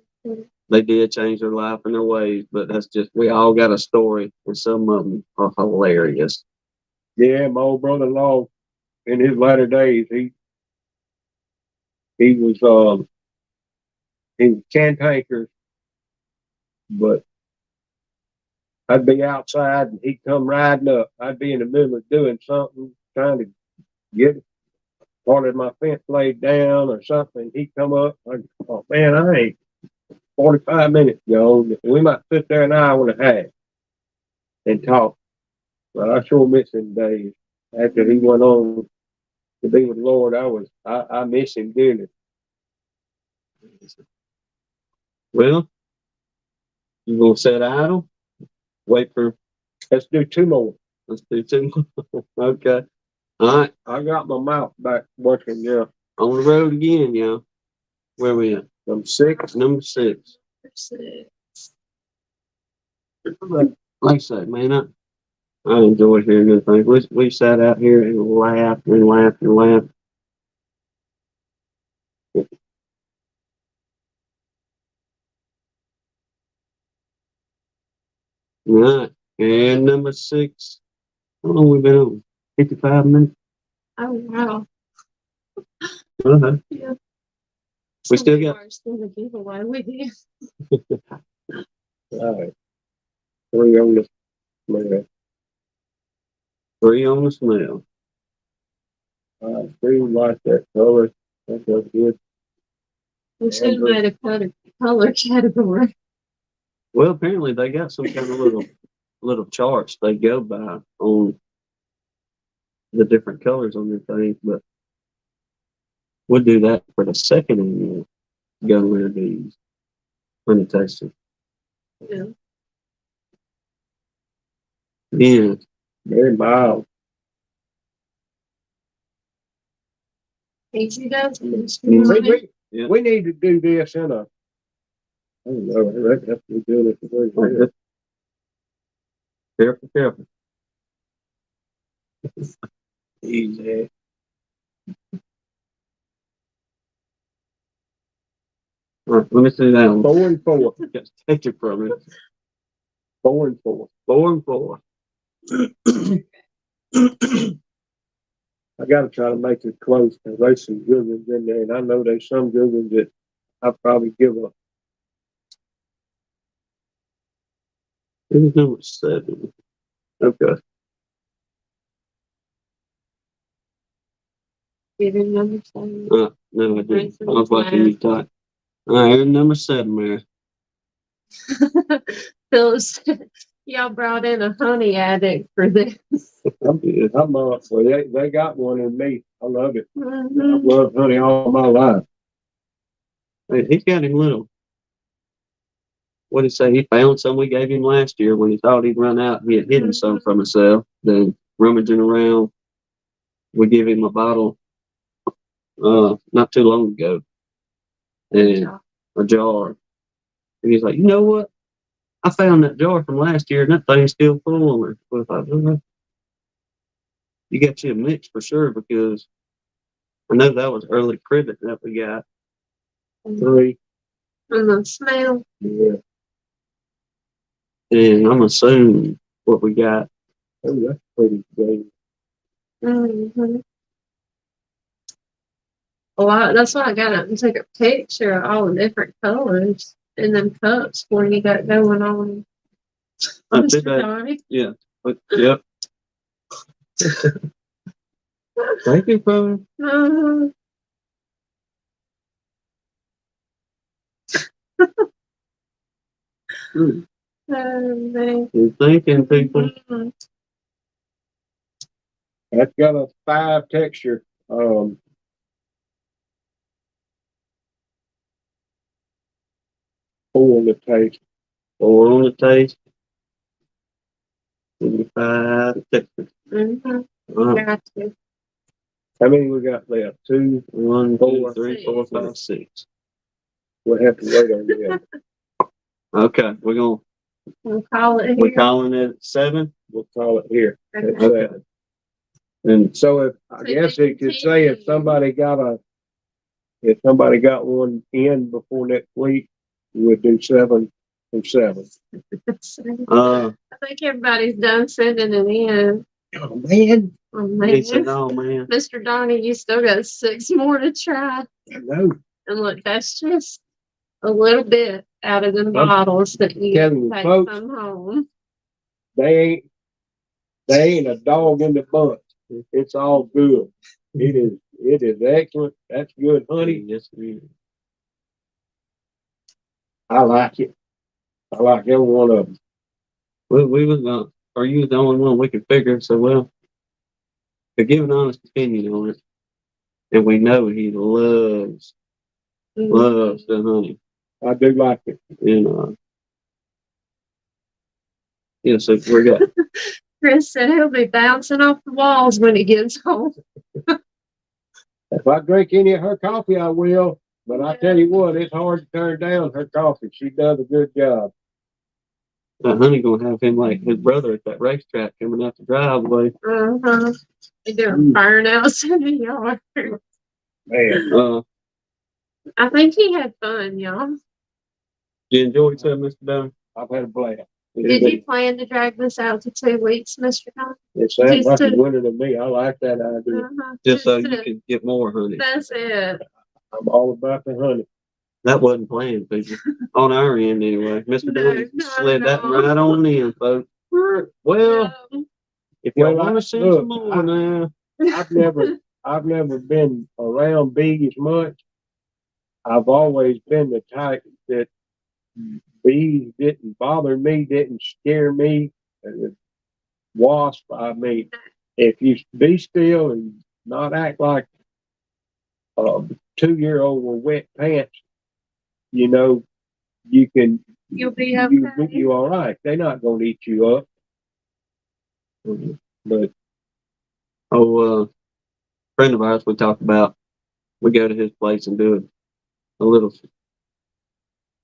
they did change their life and their ways. But that's just we all got a story, and some of them are hilarious. Yeah, my old brother-in-law in his latter days, he was cantankerous, but I'd be outside and he'd come riding up. I'd be in the middle of doing something, trying to get part of my fence laid down or something. He'd come up. I'd go, oh man, I ain't 45 minutes ago. We might sit there an hour and a half and talk. But I sure miss him days. After he went on to be with the Lord, I miss him dearly. Well, you gonna sit idle? Wait for. Let's do two more. Let's do two more. Okay. All right. I got my mouth back working, yeah. On the road again, y'all. Where we at? Number 6. Number 6. Like I say, man, I enjoy hearing good things. We sat out here and laughed and laughed and laughed. All right. And number 6. How long we been on? 55 minutes? Oh, wow. Uh-huh. Yeah. We still got. Worse than the giveaway with you. All right. 3 on the smell. 3 on the smell. All right. 3 like that color. That does good. We should have made a color category. Well, apparently they got some kind of little charts they go by on the different colors on their things, but we'll do that for the second annual Gunline Bees. honey tasting. Yeah. Yeah. Very mild. Easy does. We need to do this in a, I don't know, I reckon that's we do it the way it is. Careful, careful. Easy. All right, let me see that one. 4 and 4. Just take it from me. 4 and 4. 4 and 4. I gotta try to make it close because there's some good ones in there, and I know there's some good ones that I probably give up. This is number 7. Okay. You didn't understand. No, I didn't. I was watching you talk. All right, number 7 there. Phyllis, y'all brought in a honey addict for this. Well, they got one in me. I love it. I've Mhm. loved honey all my life. Hey, he's got him little. What did he say? He found some we gave him last year when he thought he'd run out. He had hidden some from himself. Then rummaging around, we gave him a bottle not too long ago, and a jar. And he's like, you know what? I found that jar from last year, and that thing's still full. And I thought, you got you a mix for sure, because I know that was early cribbit that we got. 3. And the smell. Yeah. And I'm assuming what we got. Oh, that's pretty good. Mm-hmm. Well, that's why I got up and took a picture of all the different colors in them cups where you got going on. I did Mr. that. Donnie. Yeah. But, yep. Thank you, brother. Uh-huh. Man. You're thinking, people. Mhm. That's got a 5 texture. 4 on the taste. 4 on the taste. 5 texture. Mhm. All right. Got to. How many we got left? 2. 1, 2, 4, 3, 4, 5, 6. We'll have to wait on the Okay, we're We'll call it we're here. calling it 7. We'll call it here. At Okay. 7. And So if I guess it could say if somebody got one in before next week, we'll do 7 and 7. uh, I think everybody's done sending it in. Oh man, Oh, he man. said, "Oh man, Mr. Donnie, you still got 6 more to try. I know. And look, that's just a little bit out of the bottles that you telling you, take folks. some home. They ain't a dog in the bunch. It's all good. It is excellent. That's good honey. yes, we." I like it. I like every one of them. We was going, or you was the only one we could figure. So well, to give an honest opinion on it, and we know he loves the honey, I do like it. and yeah. So we got. Chris said he'll be bouncing off the walls when he gets home. If I drink any of her coffee, I will. But I tell you what, it's hard to turn down her coffee. She does a good job. That honey gonna have him like his brother at that racetrack coming out the driveway. Uh-huh. They doing burnouts in the yard. Man, I think he had fun, y'all. did you enjoy yourself, Mr. Dunn? I've had a blast. Did you plan to drag this out to 2 weeks, Mr. Don? It sounds Just like a to- winner to me. I like that idea. Uh-huh. Just so to- you can get more honey. That's it. I'm all about the honey. That wasn't planned, people. On our end, anyway. Mr. No, Dunn no, slid that no. right on in, folks. Well, if y'all Well, want to see look, some more now, I've never been around bees much. I've always been the type that bees didn't bother me, didn't scare me. Wasp, I mean, if you be still and not act like a 2-year-old with wet pants, you know, you can, You'll be okay. you all right. They're not gonna eat you up. But Friend of ours, we talked about, we go to his place and do a little,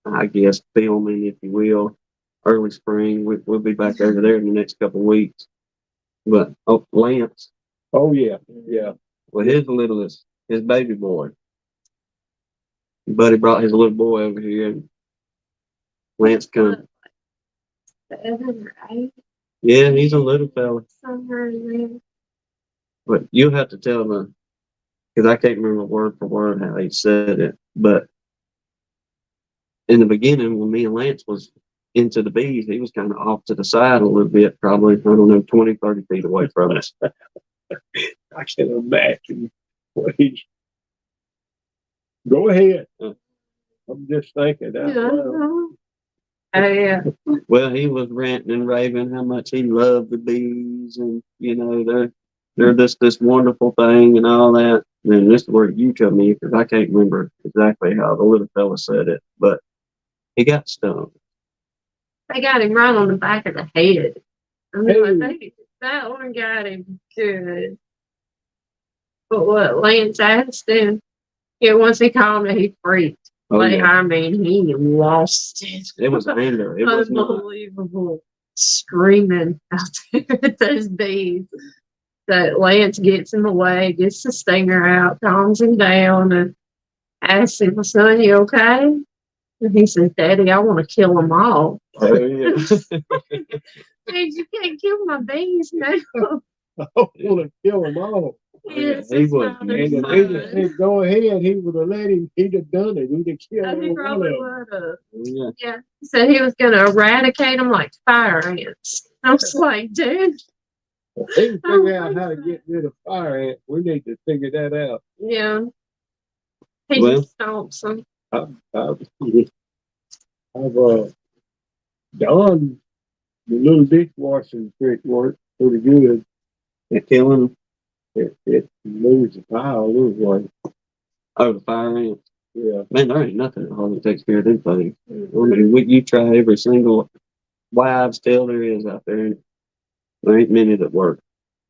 I guess, filming, if you will, early spring. We'll be back over there in the next couple of weeks. But Lance, oh yeah, well, his littlest, his baby boy, Buddy brought his little boy over here, and Lance come. 7 or 8. Yeah, he's a little fella, Somewhere in there. but you'll have to tell him, because I can't remember word for word how he said it. But in the beginning, when me and Lance was into the bees, he was kind of off to the side a little bit, probably, I don't know, 20, 30 feet away from us. I can imagine. Please. Go ahead. I'm just thinking out loud. Oh yeah. Well, he was ranting and raving how much he loved the bees, and they're just this wonderful thing and all that. And then this is where you come in, because I can't remember exactly how the little fella said it, but he got stung. They got him right on the back of the head. I mean, Hey. I think that one got him good. But what Lance asked him, once he called me, he freaked. Oh, Like, yeah. I mean, he lost it. It was anger. It was not. Unbelievable. Screaming out there at those bees. So Lance gets in the way, gets the stinger out, calms him down, and asks him, son, you okay? And he says, Daddy, I want to kill them all. Oh, yeah. Hey, you can't kill my bees now. I want to kill them all. Yes, he it's was. not And if his he just son. said go ahead, he would have let him. He'd have done it. He'd have killed He every one probably of them. would have. Yeah. Yeah. He said he was going to eradicate them like fire ants. I was like, dude. If they can figure out how to get rid of fire ants, we need to figure that out. Yeah. He Well. just stomps them. I've done the little dishwashing trick worked pretty good. And killing. It moves the pile, looks like. Oh, the fire ants. Yeah. Man, there ain't nothing that hardly takes care of them things. Mm-hmm. I mean, you try every single wives' tale there is out there, and there ain't many that work.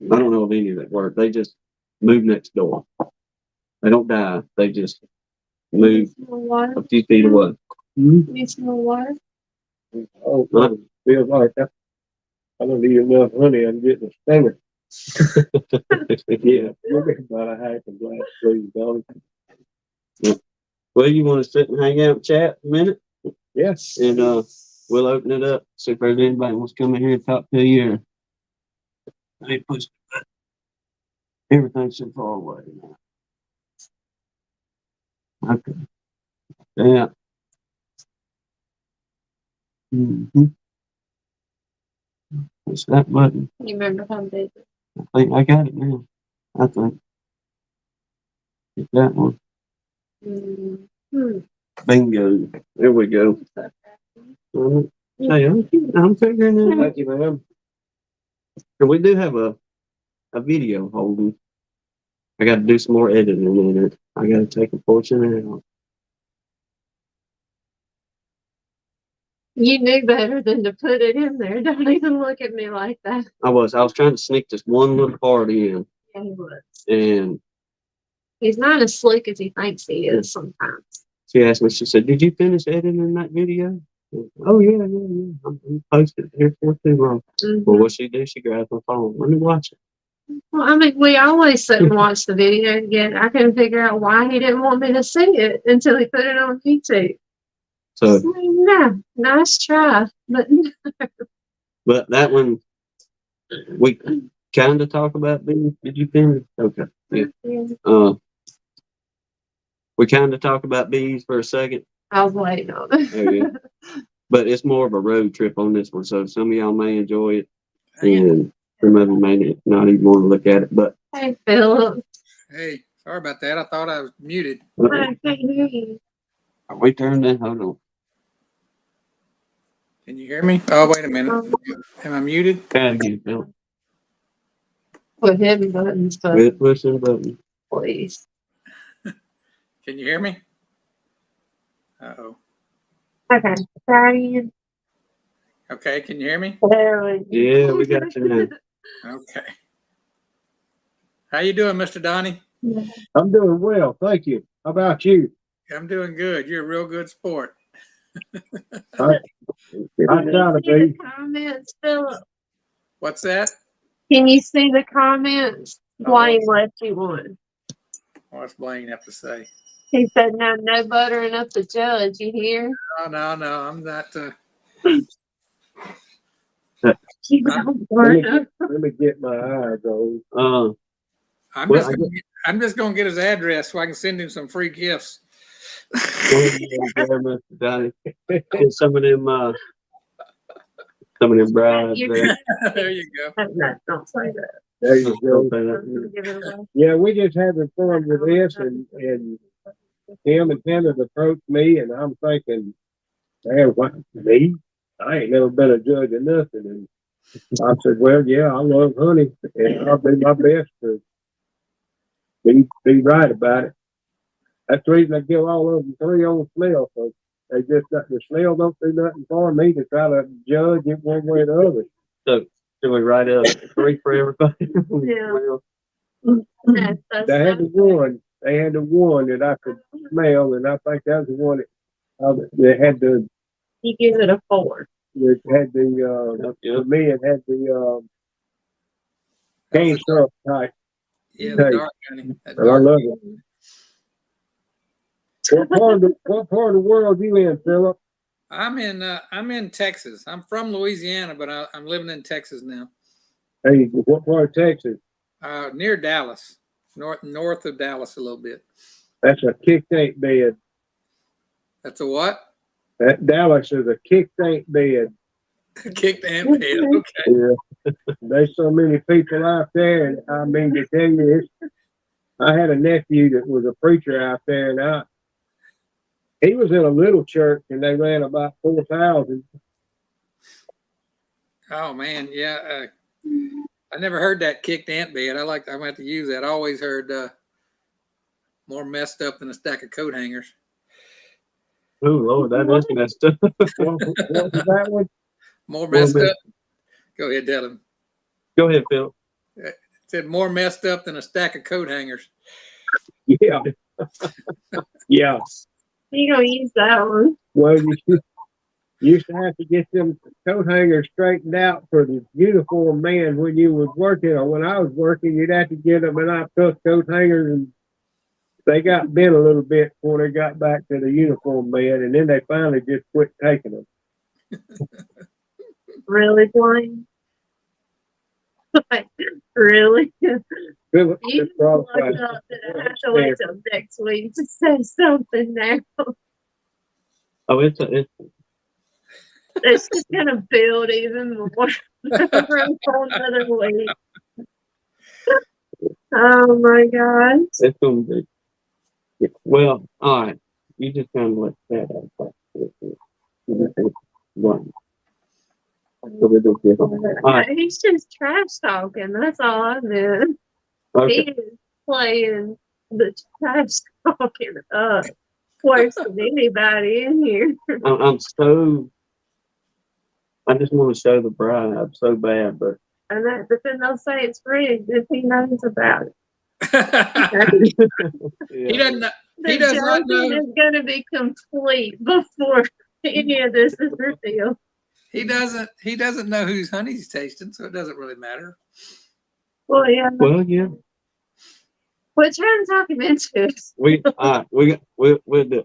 I don't know of any that work. They just move next door. They don't die. They just move a few feet away. Need some more water? Oh, it feels like I don't need enough honey. I'm getting a stinger. Yeah. Give me about a half a glass, please, Donnie. Well, you want to sit and hang out and chat a minute? Yes. And we'll open it up. See if there's anybody who wants to come in here and talk to you. Hey, push. Everything's so far away now. Okay. Yeah. Mm-hmm. Push that button. You remember how big? I think I got it now. I think. Get that one. Mm-hmm. Bingo. There we go. Hey, I'm figuring it out. Thank you, ma'am. And we do have a video holding. I got to do some more editing in it. I got to take a portion out. You knew better than to put it in there. Don't even look at me like that. I was trying to sneak this one little part in, Yeah, he was. and He's not as slick as he thinks he is sometimes. she asked me, she said, did you finish editing that video? Oh, yeah. I'm posted here for too long. Mm-hmm. Well, what she do? She grabs my phone. Let me watch it. Well, I mean, we always sit and watch the video together. I couldn't figure out why he didn't want me to see it until he put it on YouTube. So, no, nice try, but but that one, we kind of talk about bees. Did you finish? Okay. Yeah. We kind of talk about bees for a second. I was waiting on it. Oh, yeah. But it's more of a road trip on this one, so some of y'all may enjoy it, and some of you may not even want to look at it. But Hey, Philip. Hey, sorry about that. I thought I was muted. I can't hear you. we turned in. Hold on. Can you hear me? Oh, wait a minute. Am I muted? Try it again, Phil. Put heavy buttons, but With pushing the button. please. Can you hear me? Uh-oh. Okay, try again. Okay, can you hear me? There we go. Yeah, we got you now. Okay. How you doing, Mr. Donnie? I'm doing well, thank you. How about you? I'm doing good. You're a real good sport. I try to See the be. comments, Philip? What's that? Can you see the comments? Oh, Blaine left you one. what's Blaine have to say? He said, no buttering up the judge, you hear? No, I'm not. You I'm- don't burn up. Let me get my eyes on. I'm Well, just. I'm just gonna get his address so I can send him some free gifts. go ahead and go, Mr. Donnie. Get some of them brides You're there. There you go. No, don't say that. There you Don't go. say Don't that. give it away. Yeah, we just having fun with this, and Tim and Kenneth approached me, and I'm thinking, man, what, me? I ain't never been a judge of nothing. And I said, well, yeah, I love hunting, and I'll do my best to be right about it. That's the reason I give all of them 3 on smell, so they just got the smell don't do nothing for me to try to judge it one way or the other. So, should we write up 3 for everybody? Yeah. Well, That's They had the one. They had the one that I could smell, and I think that was the one that had the You give it a 4. that had the yep. for me it had the That was cane a stuff type. Yeah, the Hey. dark honey. That And I dark. love it. What part of the world you in, Philip? I'm in Texas. I'm from Louisiana, but I'm living in Texas now. Hey, what part of Texas? Near Dallas, north of Dallas a little bit. That's a kick ain't bed. That's a what? That Dallas is a kick ain't bed. Kicked and head. Okay. Yeah. There's so many people out there, and I mean to tell you, I had a nephew that was a preacher out there, and he was in a little church, and they ran about 4,000. Oh man, yeah. I never heard that kicked ant bed. I'm gonna have to use that. I always heard more messed up than a stack of coat hangers. Oh Lord, that is messed up. What was that one? More messed messed- up. Go ahead, tell him. Go ahead, Phil. Said more messed up than a stack of coat hangers. Yeah. Yeah. You gonna use that one? Well, you used to have to get them coat hangers straightened out for the uniform man when you was working, or when I was working, you'd have to get them, and I took coat hangers, and they got bent a little bit before they got back to the uniform man, and then they finally just quit taking them. Really, Blaine? Really? Philip, You just brought looked up that I have to wait till next week to say something now. Oh, it's It's just gonna build even more for another week. Oh my gosh. it's gonna be. Well, all right. You just kind of let that out. One. So we do this. All right. He's just trash talking. That's all I meant. Okay. He is playing the trash talking up worse than anybody in here. I'm so. I just want to show the bride so bad, but But then they'll say it's rigged if he knows about it. He doesn't know. The He does not judging know. is going to be complete before any of this is revealed. He doesn't know whose honey he's tasting, so it doesn't really matter. Well, yeah. well, yeah. We're trying to talk him into it. We'll do.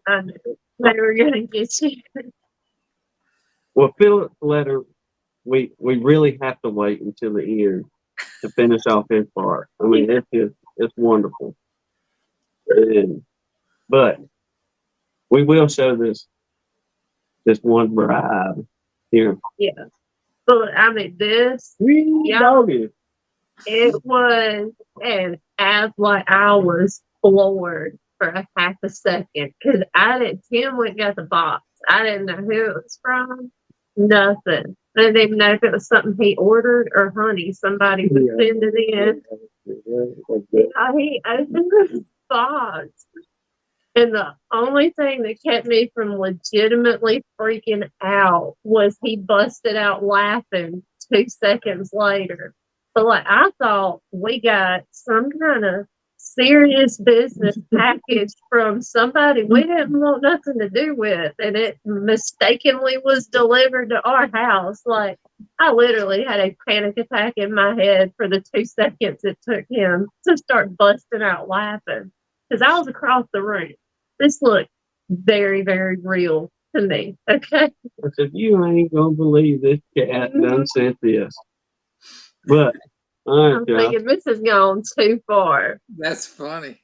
I knew they were going to get you. Well, Philip's letter, we really have to wait until the end to finish off his part. I mean, it's wonderful. But we will show this one bride here. Yeah. But I mean, this, Doggy. it was, and as like I was floored for a half a second because Tim went and got the box. I didn't know who it was from. Nothing. I didn't even know if it was something he ordered or honey somebody was sending in. He opened the box. And the only thing that kept me from legitimately freaking out was he busted out laughing 2 seconds later. But like I thought we got some kind of serious business package from somebody we didn't want nothing to do with, and it mistakenly was delivered to our house. Like I literally had a panic attack in my head for the 2 seconds it took him to start busting out laughing because I was across the room. This looked very, very real to me. Okay. I said, you ain't gonna believe this cat done sent this. But, all I'm right, y'all. thinking this has gone too far. That's funny.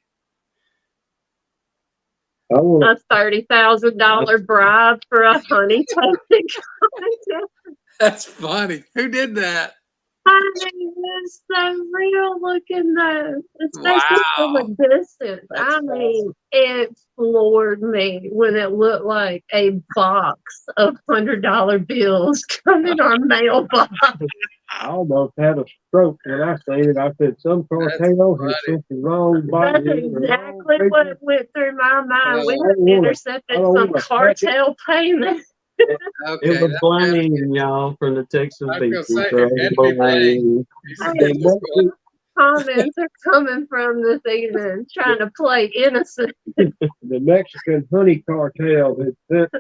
I want A $30,000 bribe for a honey tasting contest. That's funny. Who did that? I mean, it's so real looking though, especially from a Wow. distance. That's I mean, it floored me when it looked like a box of $100 bills come in our mailbox. I almost had a stroke when I seen it. I said, some cartel has funny. sent the wrong body. That's exactly what went through my mind. We I have don't wanna- intercepted I don't some wanna cartel payment. Okay. It was that- Blaine, y'all, from the Texas I was gonna Beach. say, it had to be Blaine. Hey, comments are coming from this evening, trying to play innocent. The Mexican honey cartel had sent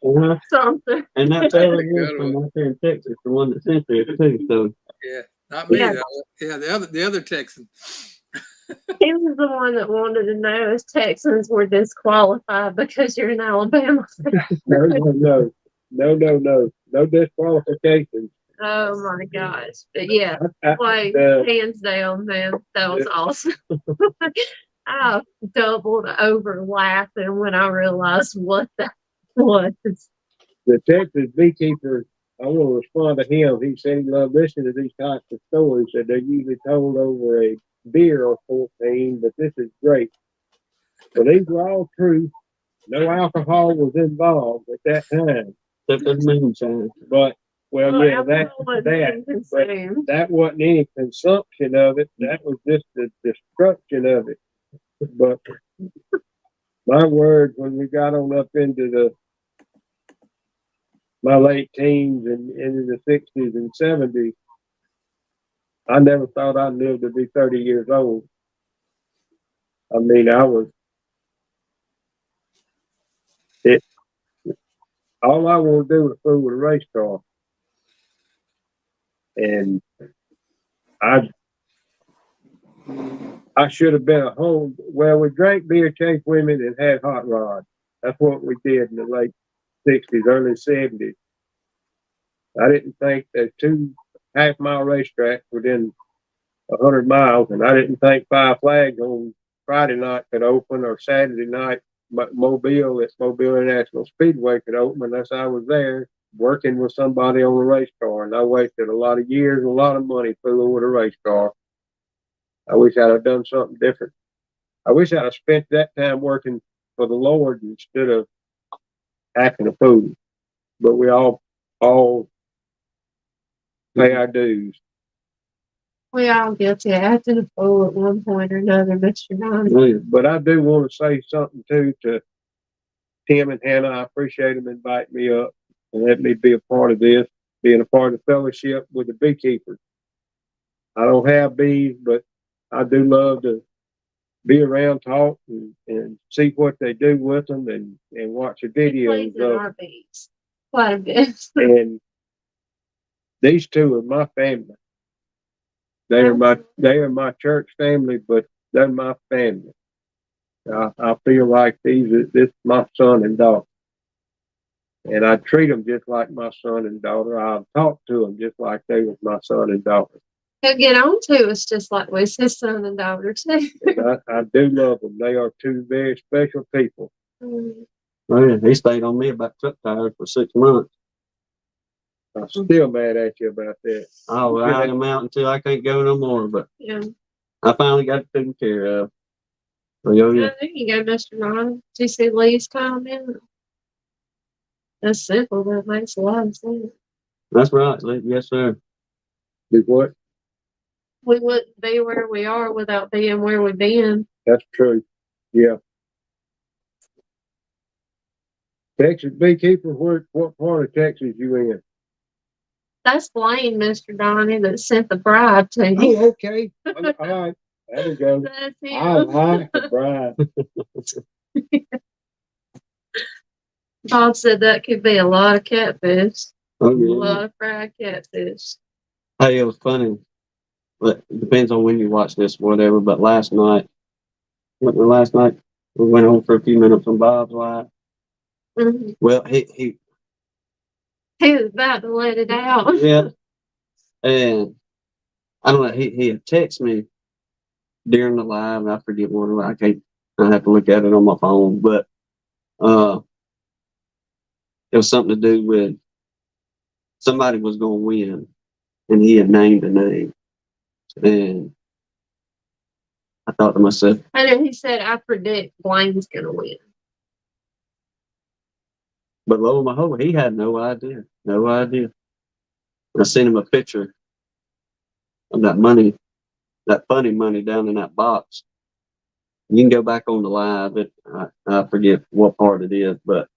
Uh-huh. Something. And that fella That's a was good from one. up there in Texas, the one that sent it too. So Yeah, not me Yeah. though. Yeah, the other Texan. He was the one that wanted to know if Texans were disqualified because you're in Alabama. no disqualification. Oh my gosh. But yeah, like The- hands down, man, that was awesome. I doubled over laughing when I realized what that was. The Texas beekeeper, I want to respond to him. He said he loved listening to these types of stories that they're usually told over a beer or 14, but this is great. So these were all true. No alcohol was involved at that time. except for the moonshine. But, well, yeah, alcohol wasn't being consumed. that wasn't any consumption of it. That was just the destruction of it. But my word, when we got on up into my late teens and into the 60s and 70s, I never thought I'd live to be 30 years old. I mean, all I want to do was fool with a race car. And I should have been well, we drank beer, chased women, and had hot rods. That's what we did in the late 60s, early 70s. I didn't think that 2 half-mile racetracks within 100 miles, and I didn't think Five Flags on Friday night could open or Saturday night Mobile International Speedway could open unless I was there working with somebody on a race car. And I wasted a lot of years and a lot of money fooling with a race car. I wish I'd have done something different. I wish I'd have spent that time working for the Lord instead of acting a fool. But we all pay our dues. We all guilty of acting a fool at one point or another, Mr. Donnie. Oh, yeah. But I do want to say something too to Tim and Hannah. I appreciate them inviting me up and letting me be a part of this, being a part of the fellowship with the beekeepers. I don't have bees, but I do love to be around, talk, and see what they do with them and watch the videos Plays in of our beats quite a bit. and these two are my family. They are my church family, but they're my family. I feel like this is my son and daughter. And I treat them just like my son and daughter. I'll talk to them just like they was my son and daughter. He'll get on to us just like we his son and daughter too. And I do love them. They are 2 very special people. Mm. Oh, yeah. He stayed on me about truck tires for 6 months. I'm still mad at you about that. I'll ride him out until I can't go no more. But Yeah. I finally got it taken care of. So, yeah. There you go, Mr. Ron. Did you see Lee's comment? That's simple, but it makes a lot of sense. That's right. Yes, sir. Do what? We wouldn't be where we are without being where we've been. That's true. Yeah. Texas beekeeper, what part of Texas you in? That's Blaine, Mr. Donnie, that sent the bride to you. Oh, okay. All right. There we go. That's I him. like the bride. Bob said that could be a lot of catfish. Oh, A yeah. lot of fried catfish. Hey, it was funny. But it depends on when you watch this or whatever. But last night, we went home for a few minutes on Bob's live. Mhm. Well, he He was about to let it out. yeah, and I don't know. He had texted me during the live, and I forget what it was. I have to look at it on my phone, but it was something to do with somebody was going to win, and he had named a name, and I thought to myself, And then he said, I predict Blaine's going to win. but lo and behold, he had no idea. I sent him a picture of that money, that funny money down in that box. You can go back on the live. I forget what part it is, but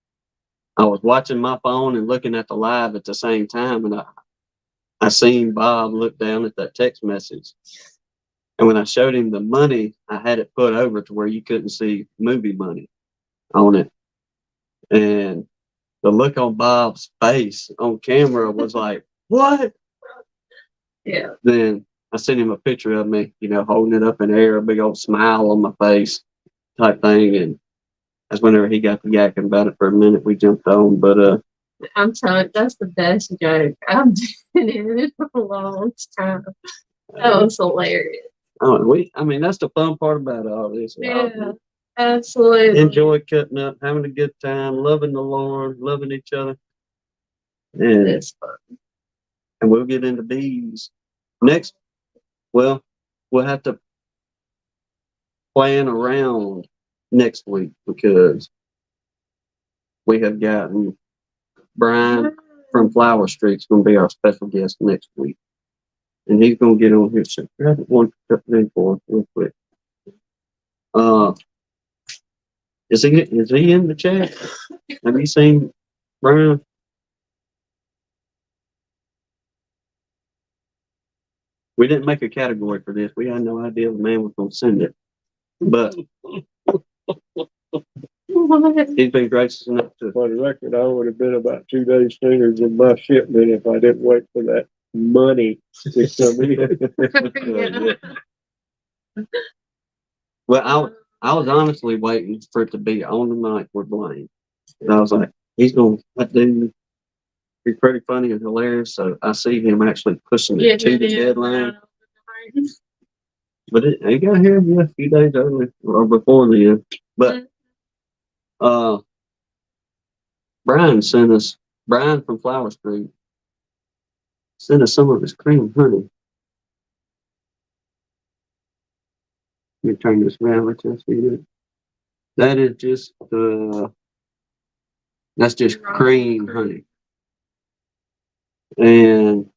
I was watching my phone and looking at the live at the same time, and I seen Bob look down at that text message. And when I showed him the money, I had it put over to where you couldn't see movie money on it. And the look on Bob's face on camera was like, what? Yeah. Then I sent him a picture of me, holding it up in the air, a big old smile on my face type thing. And that's whenever he got to yakking about it for a minute, we jumped on. But I'm telling you, that's the best joke I've been in a long time. That was hilarious. that's the fun part about all this. Yeah, absolutely. Enjoy cutting up, having a good time, loving the Lord, loving each other. And, It's fun. and we'll get into bees next. Well, we'll have to plan around next week because we have gotten Brian from Flower Street's going to be our special guest next week. And he's going to get on here. So grab one thing for us real quick. Is he in the chat? Have you seen Brian? We didn't make a category for this. We had no idea the man was going to send it. But he's been gracious enough to. For the record, I would have been about 2 days sooner than my shipment if I didn't wait for that money to come in. Well, I was honestly waiting for it to be on the night with Blaine. And I was like, that dude, he's pretty funny and hilarious. So I see him actually pushing it to the deadline. But it got here a few days early or before then. But Brian from Flower Street sent us some of his cream honey. Let me turn this around. Let's just see it. That is just that's just cream honey. And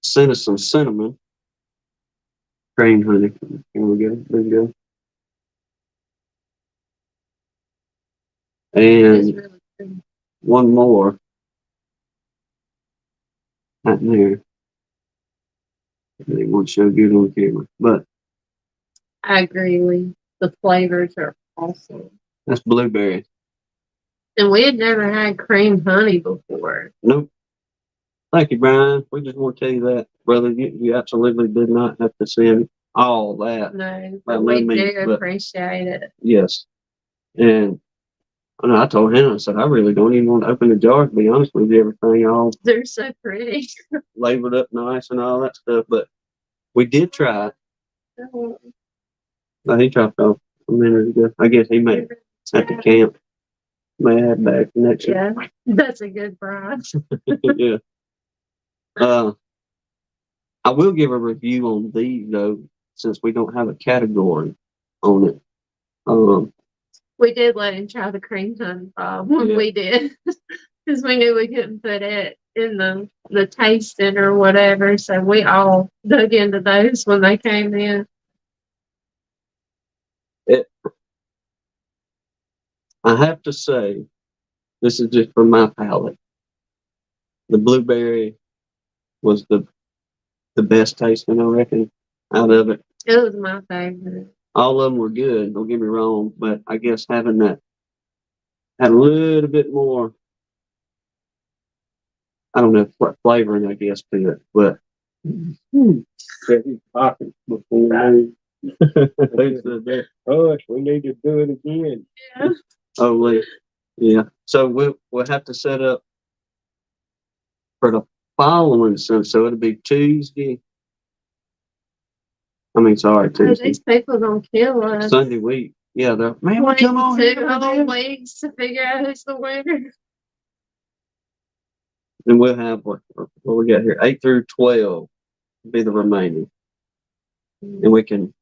sent us some cinnamon cream honey. Here we go. There we go. And Really cool. one more. Not there. They won't show good on camera. But I agree, Lee. The flavors are awesome. that's blueberry. And we had never had cream honey before. Nope. Thank you, Brian. We just want to tell you that, brother. You absolutely did not have to send all that. No, By but no we means, do but- appreciate it. Yes. And I told him, I said, I really don't even want to open the jar, to be honest with you. Everything all They're so pretty. labeled up nice and all that stuff. But we did try it. He dropped off a minute ago. I guess he made it at the camp. May have bad connection. Yeah, that's a good prize. Yeah. I will give a review on these though, since we don't have a category on it. We did let him try the cream honey, Bob. Yeah. We did. Because we knew we couldn't put it in the tasting or whatever. So we all dug into those when they came in. I have to say, this is just for my palate. The blueberry was the best tasting, I reckon, out of it. It was my favorite. All of them were good, don't get me wrong, but I guess having that had a little bit more, I don't know, flavoring, I guess, to it, but Said he's talking before we Hush, we need to do it again. Yeah. oh, wait. Yeah. So we'll have to set up for the following Sunday. So it'll be Tuesday. I mean, sorry, Tuesday. These people gonna kill us. Sunday week. Yeah, they're man, Wait come on 2 here. whole man. weeks to figure out who's the winner. And we'll have what we got here, 8 through 12 be the remaining. And we can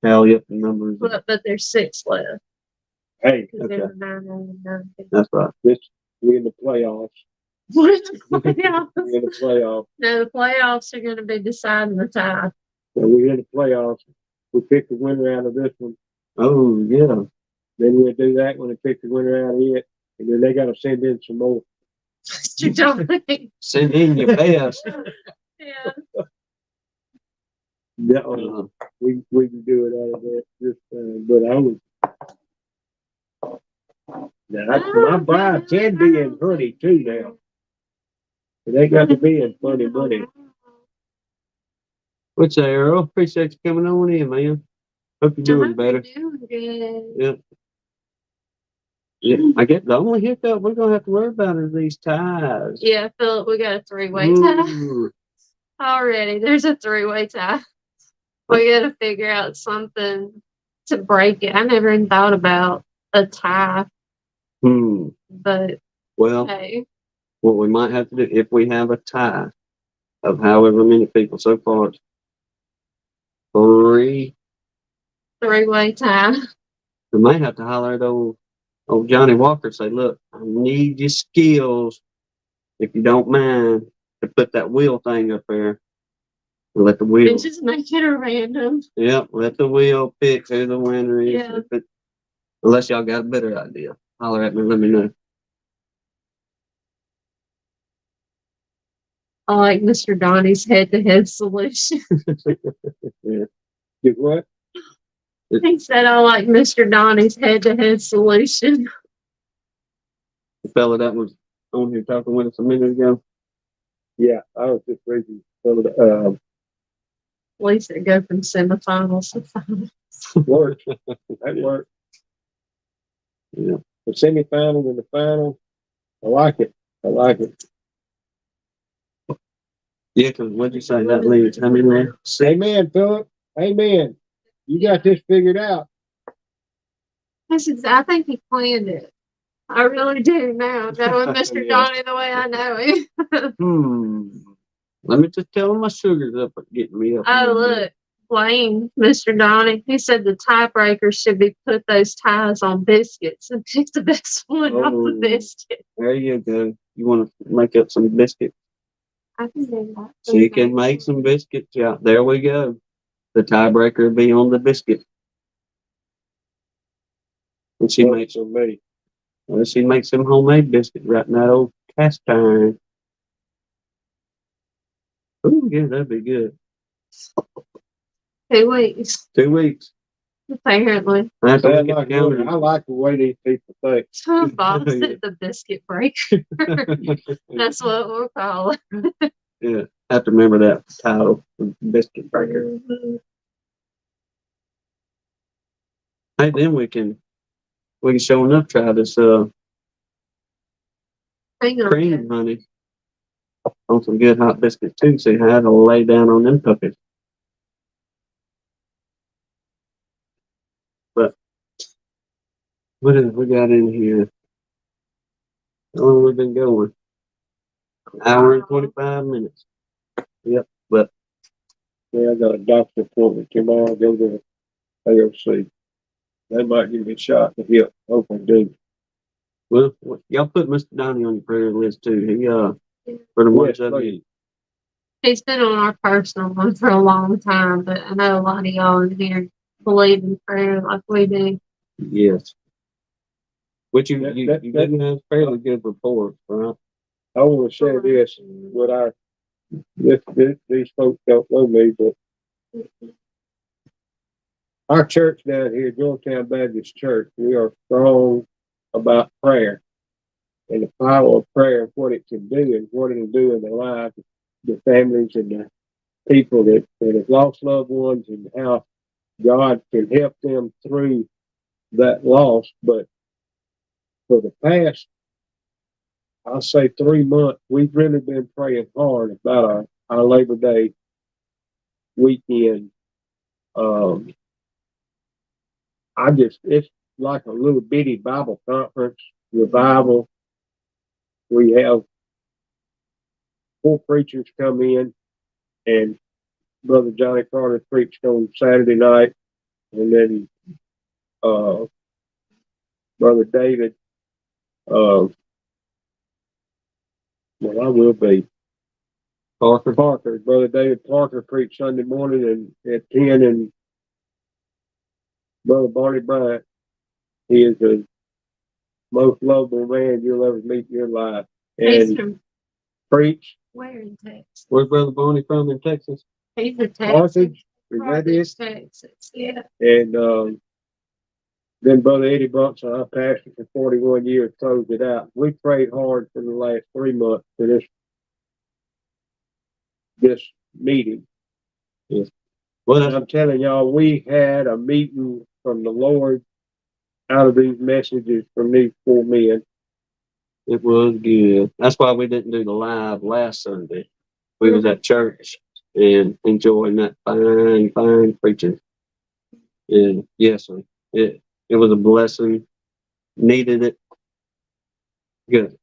tally up the numbers. But there's 6 left. Hey, Because Okay. there were 9 on the 9. That's right. we're in the playoffs. What the playoffs? We're in the playoffs. No, the playoffs are going to be deciding the tie. So we're in the playoffs. We pick the winner out of this one. Oh, yeah. Then we'll do that when they pick the winner out of it. And then they got to send in some more. You don't think? Send in your best. Yeah. Yeah, Uh, we can do it out of that. Just, but I was. Now, my bride can be in honey too now. But they got to be in funny money. What's that, Earl? Appreciate you coming on in, man. Hope you're doing better. Doing good. Yeah. Yeah, I guess the only hiccup we're gonna have to worry about is these ties. Yeah, Philip, we got a 3-way tie Ooh. already. There's a 3-way tie. We got to figure out something to break it. I never even thought about a tie, but Well, hey, what we might have to do if we have a tie of however many people so far, it's 3. 3-way tie. We might have to holler at old Johnny Walker. Say, look, I need your skills, if you don't mind, to put that wheel thing up there. We'll let the wheel. And just make it a random. Yep, let the wheel pick who the winner is. Yeah. Unless y'all got a better idea, holler at me. Let me know. I like Mr. Donnie's head-to-head solution. Yeah. Do what? He said, I like Mr. Donnie's head-to-head solution. The fella that was on here talking with us a minute ago. Yeah, I was just reading some of the At least it go from semifinals to finals. work. That worked. Yeah. The semifinal and the final. I like it. I like it. Yeah, because what'd you say? That leaves how many left? Amen, Philip. Amen. You got this figured out. I think he planned it. I really do now, knowing Mr. Yeah. Donnie the way I know him. Let me just tell him my sugar's up getting me up. a Oh, little bit. look, blame Mr. Donnie. He said the tiebreaker should be put those ties on biscuits and pick the best one off the Oh. biscuit. There you go. You want to make up some biscuits? I can do that. She can make some biscuits. Yeah, there we go. The tiebreaker will be on the biscuit. And she makes for me. well, she makes some homemade biscuits right in that old cast iron. Oh, yeah, that'd be good. 2 weeks, 2 weeks. apparently. I have to Sound look at like the calendar. I like the way these people think. Bob said the biscuit breaker. That's what we'll call it. Yeah, I have to remember that title, biscuit breaker. Hey, then we can show enough try this Hang on. cream honey on some good hot biscuits too. See how to lay down on them puppies. But what have we got in here? How long we been going? Hour and 25 minutes. Yep, but Yeah, I got a doctor appointment tomorrow. Go to AOC. They might give me a shot in the hip. Hope I do. well, y'all put Mr. Donnie on your prayer list too. He for the ones Yes, of you. He's been on our personal one for a long time, but I know a lot of y'all in here believe in prayer like we do. Yes. Which you That- you, that- you that- didn't have fairly good reports, right? I want to say this, these folks don't know me, but our church down here, Georgetown Baptist Church, we are strong about prayer and the power of prayer and what it can do and what it'll do in the lives of the families and the people that have lost loved ones and how God can help them through that loss. But for the past, I'll say 3 months, we've really been praying hard about our Labor Day weekend. It's like a little bitty Bible conference revival. We have 4 preachers come in, and Brother Johnny Carter preached on Saturday night, and then Brother David, well, I will be Parker. Brother David Parker preached Sunday morning and at 10, and Brother Barney Bryant, he is the most lovable man you'll ever meet in your life. He's And from preach. where in Texas? Where's Brother Bonnie from in Texas? He's a Texas. Carthage, is that it? Texas, yeah. And then Brother Eddie Brunson, I pastored for 41 years, closed it out. We prayed hard for the last 3 months for this meeting. Yes. Well, And I'm telling y'all, we had a meeting from the Lord out of these messages from these 4 men. it was good. That's why we didn't do the live last Sunday. We was at church and enjoying that fine preaching. And yes, sir, it was a blessing. Needed it. Good.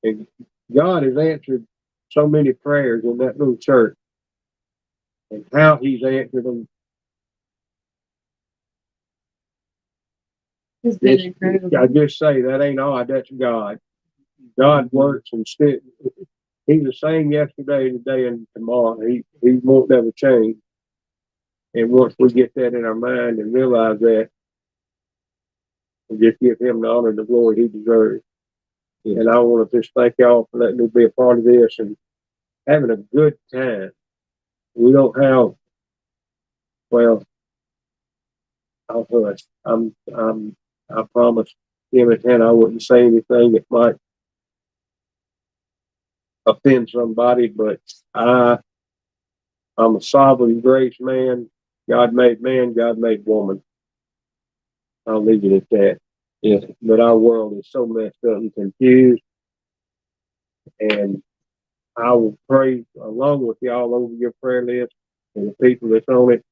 And God has answered so many prayers in that little church. And how he's answered them. It's been incredible. I just say that ain't odd, that's God. God works and still, he's the same yesterday, today, and tomorrow. He won't never change. And once we get that in our mind and realize that, we just give him the honor and the glory he deserves. And I want to just thank y'all for letting me be a part of this and having a good time. We don't have, well, I'll hush. I promise him and Hannah I wouldn't say anything that might offend somebody, but I'm a sovereign grace man. God made man, God made woman. I'll leave it at that. Yeah. But our world is so messed up and confused. And I will pray along with y'all over your prayer list and the people that's on it.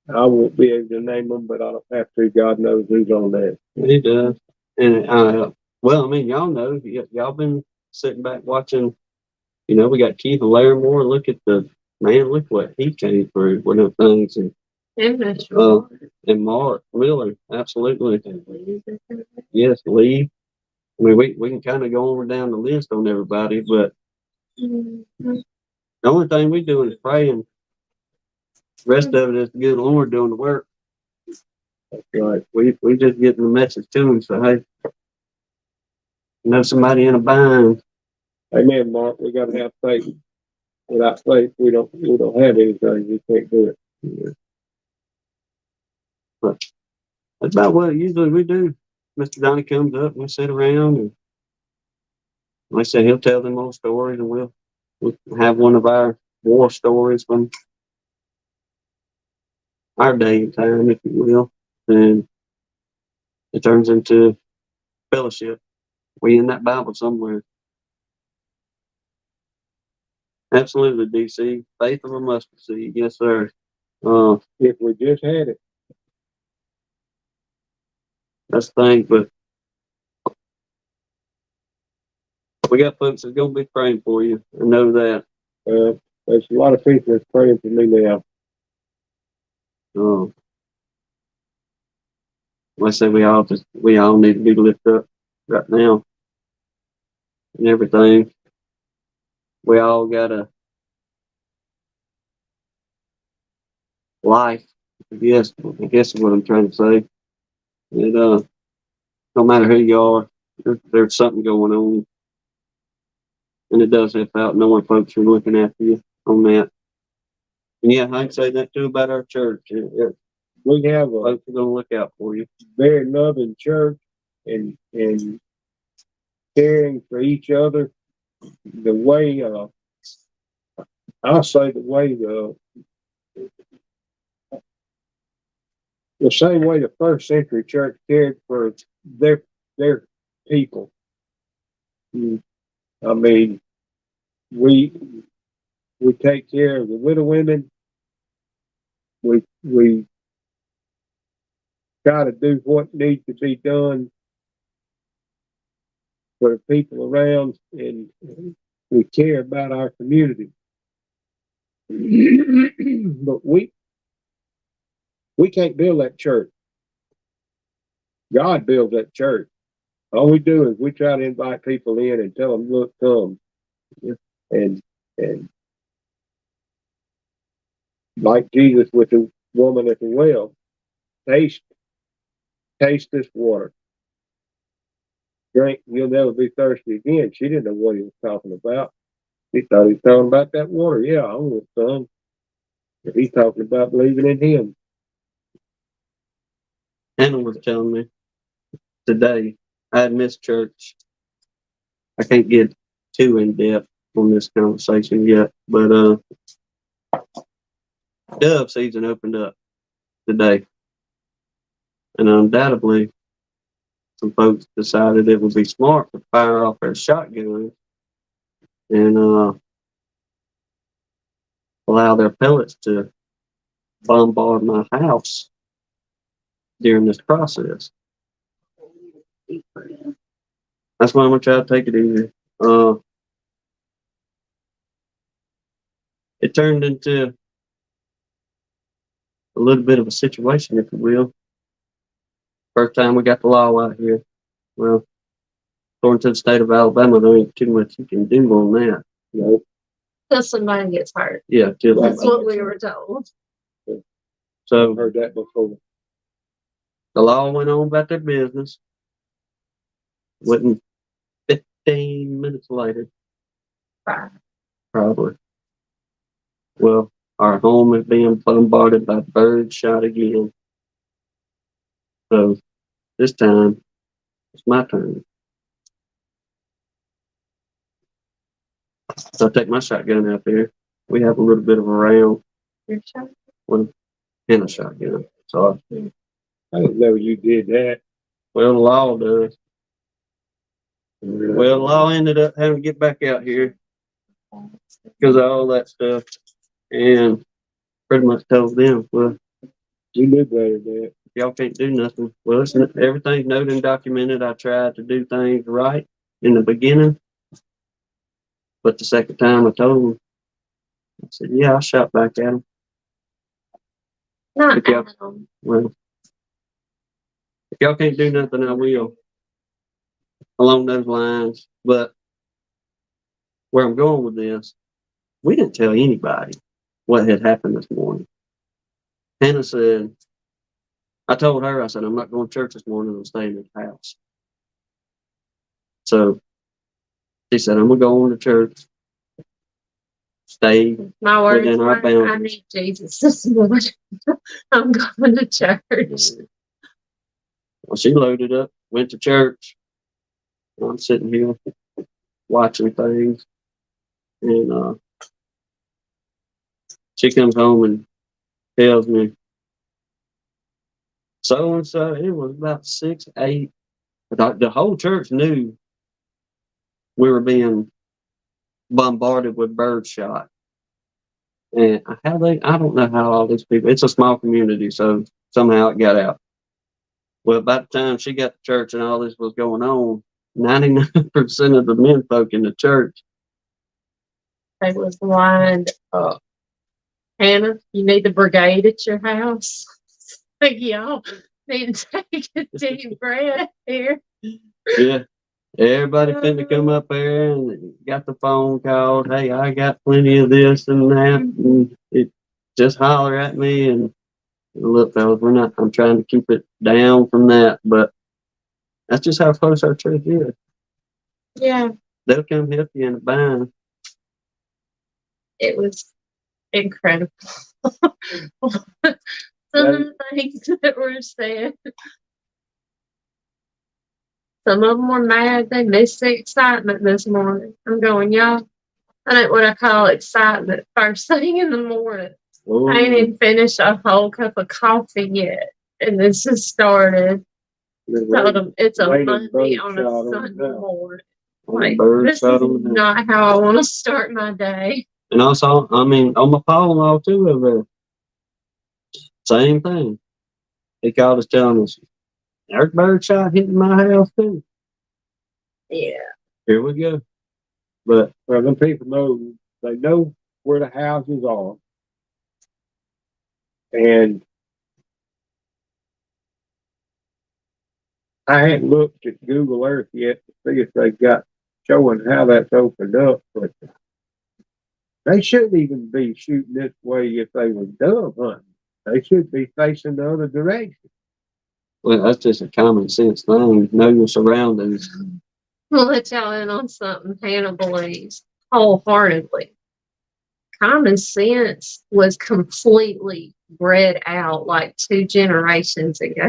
I won't be able to name them, but I don't have to. God knows who's on that. He does. And well, I mean, y'all know, y'all been sitting back watching. You know, we got Keith Larimore. Look at the man. Look what he came through with them things, and Mark Miller, absolutely. Yes, Lee. I mean, we can kind of go over down the list on everybody, but the only thing we doing is praying. The rest of it is the good Lord doing the work. That's right. We just getting the message to him. So hey, you know somebody in a bind. Amen, Mark. We got to have faith. Without faith, we don't have anything. We can't do it. Yeah. But that's about what usually we do. Mr. Donnie comes up, we sit around, and like I said, he'll tell them old stories, and we'll have one of our war stories from our day and time, if you will. And it turns into fellowship. We in that Bible somewhere. Absolutely, DC. Faith of a mustard seed. Yes, sir. If we just had it. That's the thing, but we got folks that's going to be praying for you. I know that. There's a lot of people that's praying for me now. Like I say, we all need to be lifted up right now and everything. We all got a life I guess is what I'm trying to say. It no matter who you are, there's something going on, and it does help out knowing folks are looking after you on that. And yeah, I can say that too about our church. We have a Folks are gonna look out for you. very loving church and caring for each other. The way, I'll say the way the same way the first century church cared for their people. I mean, we take care of the widow women. We try to do what needs to be done for the people around, and we care about our community. But we can't build that church. God builds that church. All we do is we try to invite people in and tell them, look, come. And like Jesus with the woman at the well, taste this water. Drink, you'll never be thirsty again. She didn't know what he was talking about. He thought he was talking about that water. Yeah, I want some. But he's talking about believing in him. Hannah was telling me today, I had missed church. I can't get too in depth on this conversation yet, but dove season opened up today, and undoubtedly some folks decided it would be smart to fire off their shotgun and allow their pellets to bombard my house during this process. That's why I'm gonna try to take it easy. It turned into a little bit of a situation, if you will. First time we got the law out here. Well, according to the state of Alabama, there ain't too much you can do on that. You know? Till somebody gets hurt. Yeah, till That's what we were told. So I've heard that before. the law went on about their business. Wouldn't 15 minutes later, probably. Well, our home is being bombarded by bird shot again. So this time it's my turn. So I take my shotgun out there. We have a little bit of a round Your shot? and a shotgun. So I didn't know you did that. well, the law does. Well, the law ended up having to get back out here because of all that stuff, and pretty much told them, well, You knew better than that. y'all can't do nothing. Well, everything's noted and documented. I tried to do things right in the beginning, but the second time I told them, I said, yeah, I shot back at them. Not Okay. Adam. Well, if y'all can't do nothing, I will. Along those lines. But where I'm going with this, we didn't tell anybody what had happened this morning. Hannah said, I told her, I said, I'm not going to church this morning. I'm staying at the house. So she said, I'm going to go on to church. Stay My words within our were, I boundaries. need Jesus this morning. I'm going to church. Well, she loaded up, went to church. I'm sitting here watching things. And she comes home and tells me, so and so, it was about 6, 8. The whole church knew we were being bombarded with bird shot. And I don't know how all these people, it's a small community, so somehow it got out. Well, by the time she got to church and all this was going on, 99% of the men folk in the church. They was lined up. Hannah, you need the brigade at your house. Like, y'all need to take a deep breath here. Yeah. Everybody finna come up there and got the phone called. Hey, I got plenty of this and that. And it just holler at me. And Look, fellas, I'm trying to keep it down from that, but that's just how close our church is. Yeah, They'll come help you in a bind. it was incredible. Some of the things that were said. Some of them were mad. They missed the excitement this morning. I'm going, y'all. That ain't what I call excitement. First thing in the morning. I ain't even finished a whole cup of coffee yet. And this has started. Told them it's a Monday on a Sunday morning. Like, this is not how I want to start my day. And also, I mean, on my father-in-law too, over there, same thing. He called us telling us, there's bird shot hitting my house too. Yeah. Here we go. But well, them people know, they know where the houses are. And I hadn't looked at Google Earth yet to see if they got showing how that's opened up, but they shouldn't even be shooting this way if they were dove hunting. They should be facing the other direction. well, that's just a common sense thing. Know your surroundings. We'll let y'all in on something Hannah believes wholeheartedly. Common sense was completely bred out like 2 generations ago.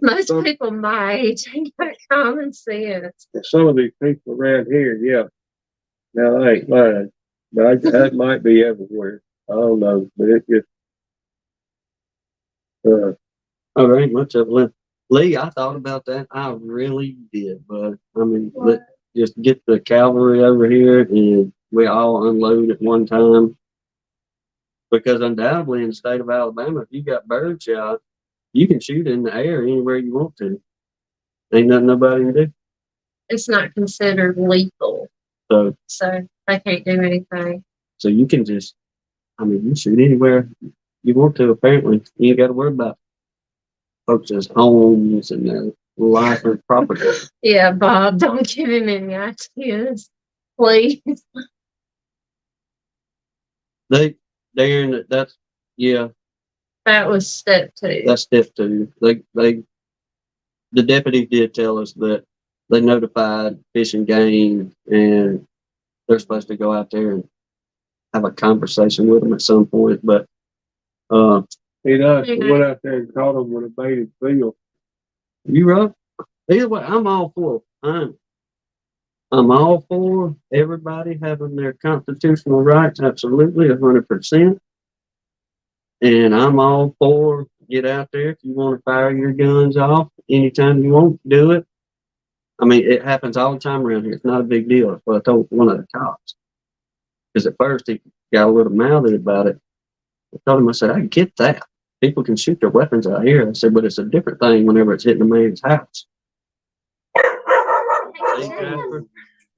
Most people my age ain't got common sense. Some of these people around here, yeah. Now, I ain't lying, but that might be everywhere. I don't know, but it just, Oh, there ain't much of it. Lee, I thought about that. I really did, but I mean, just get the cavalry over here and we all unload at one time. Because undoubtedly in the state of Alabama, if you got bird shot, you can shoot in the air anywhere you want to. Ain't nothing nobody can do. It's not considered lethal, So they can't do anything. So you can just, I mean, you shoot anywhere you want to, apparently. You ain't got to worry about folks' homes and their life and property. Yeah, Bob, don't give him any ideas, please. They're in it. That's, yeah, That was step 2. that's step 2. The deputy did tell us that they notified Fish and Game and they're supposed to go out there and have a conversation with them at some point, but went out there and caught them with a baited field. you right. Either way, I'm all for it. I'm all for everybody having their constitutional rights, absolutely, 100%. And I'm all for get out there if you want to fire your guns off anytime you want to do it. I mean, it happens all the time around here. It's not a big deal. That's what I told one of the cops. Because at first he got a little mouthy about it. I told him, I said, I get that. People can shoot their weapons out here. I said, but it's a different thing whenever it's hitting a man's house. Hey,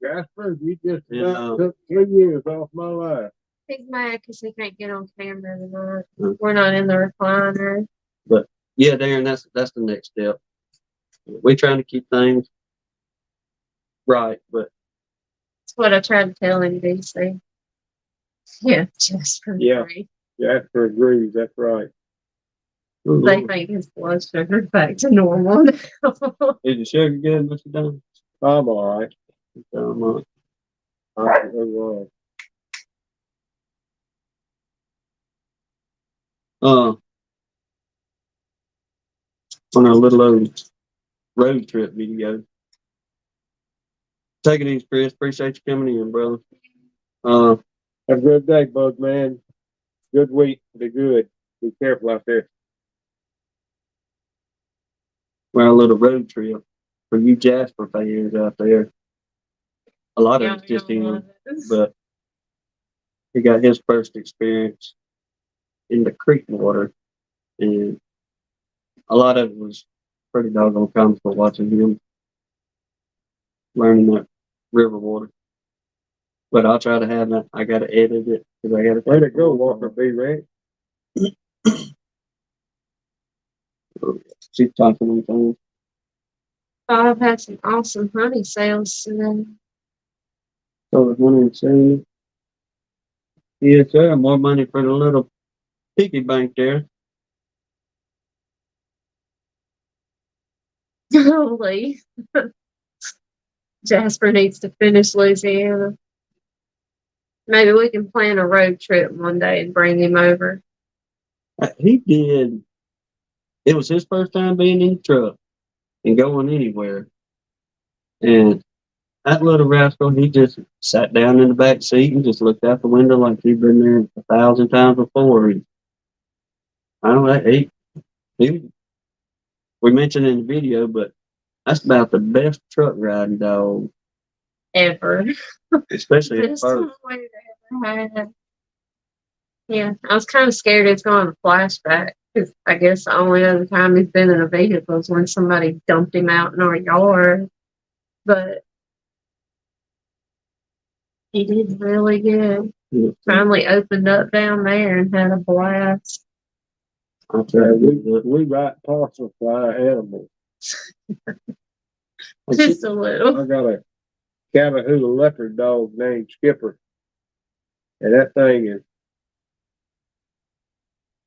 Jasper, you just took 3 years off my life. He's mad because he can't get on camera tonight. We're not in the recliner. But yeah, Darren, that's the next step. We're trying to keep things right, but That's what I tried to tell him, DC. Yeah, Jasper. Yeah. Jasper agrees, that's right. They think his blood sugar's back to normal now. Is your sugar good, Mr. Donnie? I'm all right. Um, on our little old road trip video. Take it easy, Chris. Appreciate you coming in, brother. Have a good day, bud, man. Good week. Be good. Be careful out there. Our little road trip for you Jasper fans out there. A lot of it's just him, but he got his first experience in the creek water, and a lot of it was pretty doggone comical watching him learning that river water. But I'll try to have that. I got to edit it because I got to. Way to go, Walker B. Rex. She's talking on the phone. Bob had some awesome honey sales today. So it's 107. Yes, sir. More money for the little piggy bank there. Holy. Jasper needs to finish Louisiana. Maybe we can plan a road trip one day and bring him over. He did. It was his first time being in the truck and going anywhere. And that little rascal, he just sat down in the back seat and just looked out the window like he'd been there 1,000 times before. And I don't know, we mentioned in the video, but that's about the best truck riding dog, Ever. especially at Best first. one we've ever had. Yeah, I was kind of scared it's going to flashback because I guess the only other time he's been in a vehicle is when somebody dumped him out in our yard. But he did really good. Finally opened up down there and had a blast. We write parcel fly animals. Just a little. I got a Catahoula leopard dog named Skipper. And that thing is,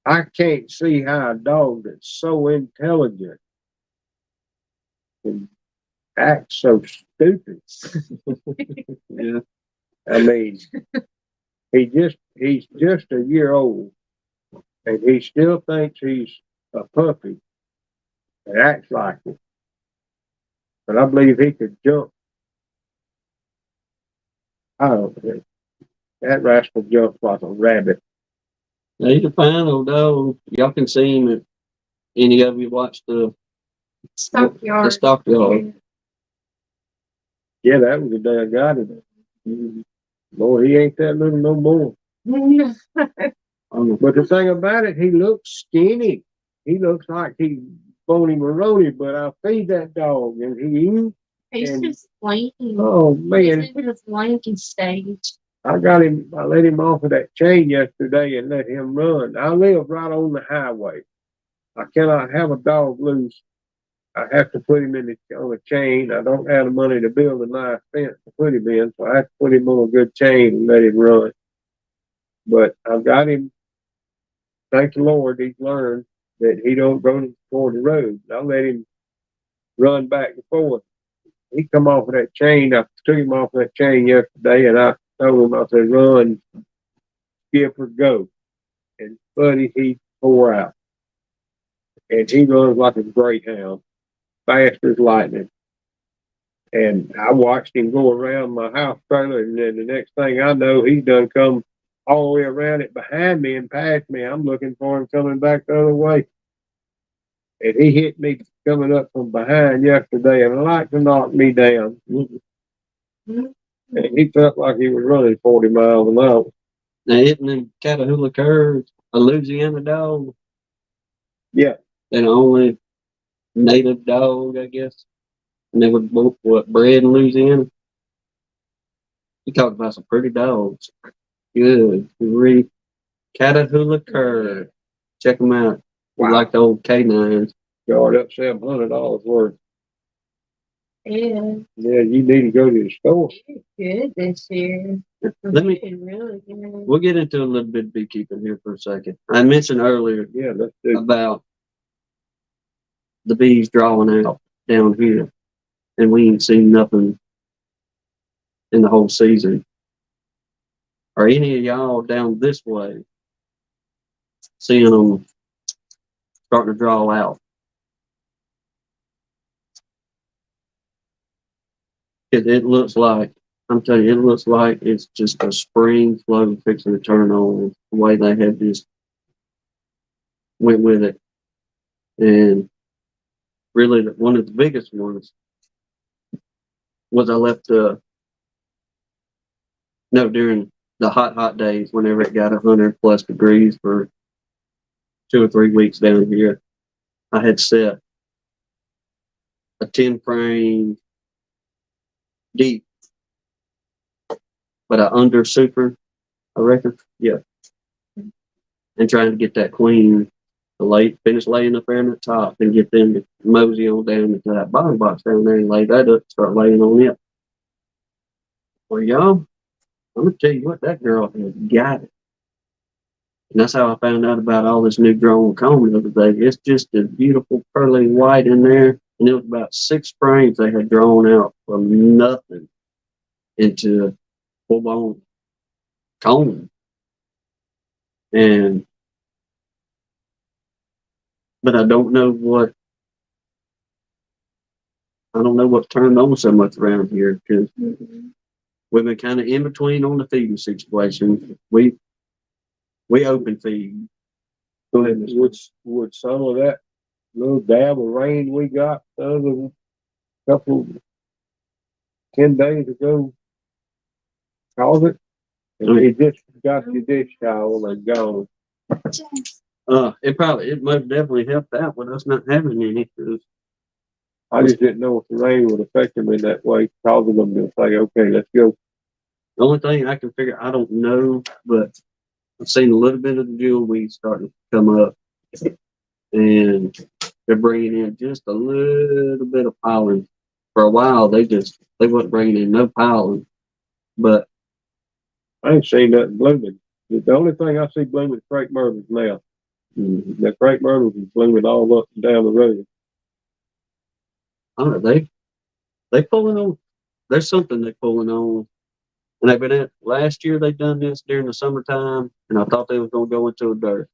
I can't see how a dog that's so intelligent can act so stupid. Yeah. I mean, he's just a year old and he still thinks he's a puppy and acts like it. But I believe he could jump. I don't know. That rascal jumps like a rabbit. Now, he's a fine old dog. Y'all can see him if any of you watch the Stockyard. stockyard. Yeah, that was the day I got him. Boy, he ain't that little no more. But the thing about it, he looks skinny. He looks like he's bony maroni, but I feed that dog and he He's and- just lanky. oh He's man, in his lanky stage. I let him off of that chain yesterday and let him run. I live right on the highway. I cannot have a dog loose. I have to put him on a chain. I don't have the money to build a nice fence to put him in, so I have to put him on a good chain and let him run. But I've got him, thank the Lord, he's learned that he don't go toward the road. I let him run back and forth. He come off of that chain. I took him off that chain yesterday and I told him, I said, run, Skipper, go. And buddy, he tore out. And he runs like a greyhound, fast as lightning. And I watched him go around my house trailer, and then the next thing I know, he's done come all the way around it behind me and past me. I'm looking for him coming back the other way. And he hit me coming up from behind yesterday and like to knock me down. And he felt like he was running 40 miles an hour. Now, isn't them Catahoula Curs a Louisiana dog? Yeah. They're the only native dog, I guess. And they were both, bred in Louisiana? You talk about some pretty dogs. Good. Catahoula Cur. Check them out. Wow. You like the old canines. Yard up $700 worth. Yeah, Yeah, you need to go to the store. good this year. Let me- Really good. We'll get into a little bit of beekeeping here for a second. I mentioned earlier Yeah, let's do. about the bees drawing out down here, and we ain't seen nothing in the whole season. Are any of y'all down this way seeing them starting to draw out? It looks like, I'm telling you, it looks like it's just a spring flow fixing to turn on the way they have just went with it. And really, one of the biggest ones was I left during the hot days, whenever it got 100+ degrees for 2 or 3 weeks down here, I had set a 10 frame deep, but I under super, I reckon. Yeah. And trying to get that queen to finish laying up there in the top and get them to mosey on down into that bottom box down there and lay that up, start laying on it. Well, y'all, I'm gonna tell you what, that girl has got it. And that's how I found out about all this new drawn comb the other day. It's just a beautiful pearly white in there. And it was about 6 frames they had drawn out from nothing into full blown cone. And but I don't know what turned on so much around here because we've been kind of in between on the feeding situation. We open feed. Go ahead, Mr. Would some of that little dab of rain we got the other couple 10 days ago cause it? And it just got your dish towel and gone. It most definitely helped out with us not having any. I just didn't know if the rain would affect them in that way, causing them to say, okay, let's go. The only thing I can figure, I don't know, but I've seen a little bit of the jewelweed starting to come up, and they're bringing in just a little bit of pollen. For a while, they wasn't bringing in no pollen, but I ain't seen nothing blooming. The only thing I see blooming is crepe myrtles now. The crepe myrtles is blooming all up and down the road. I don't know, they pulling on. There's something they're pulling on. And they've been at last year. They done this during the summertime, and I thought they was gonna go into a dirt.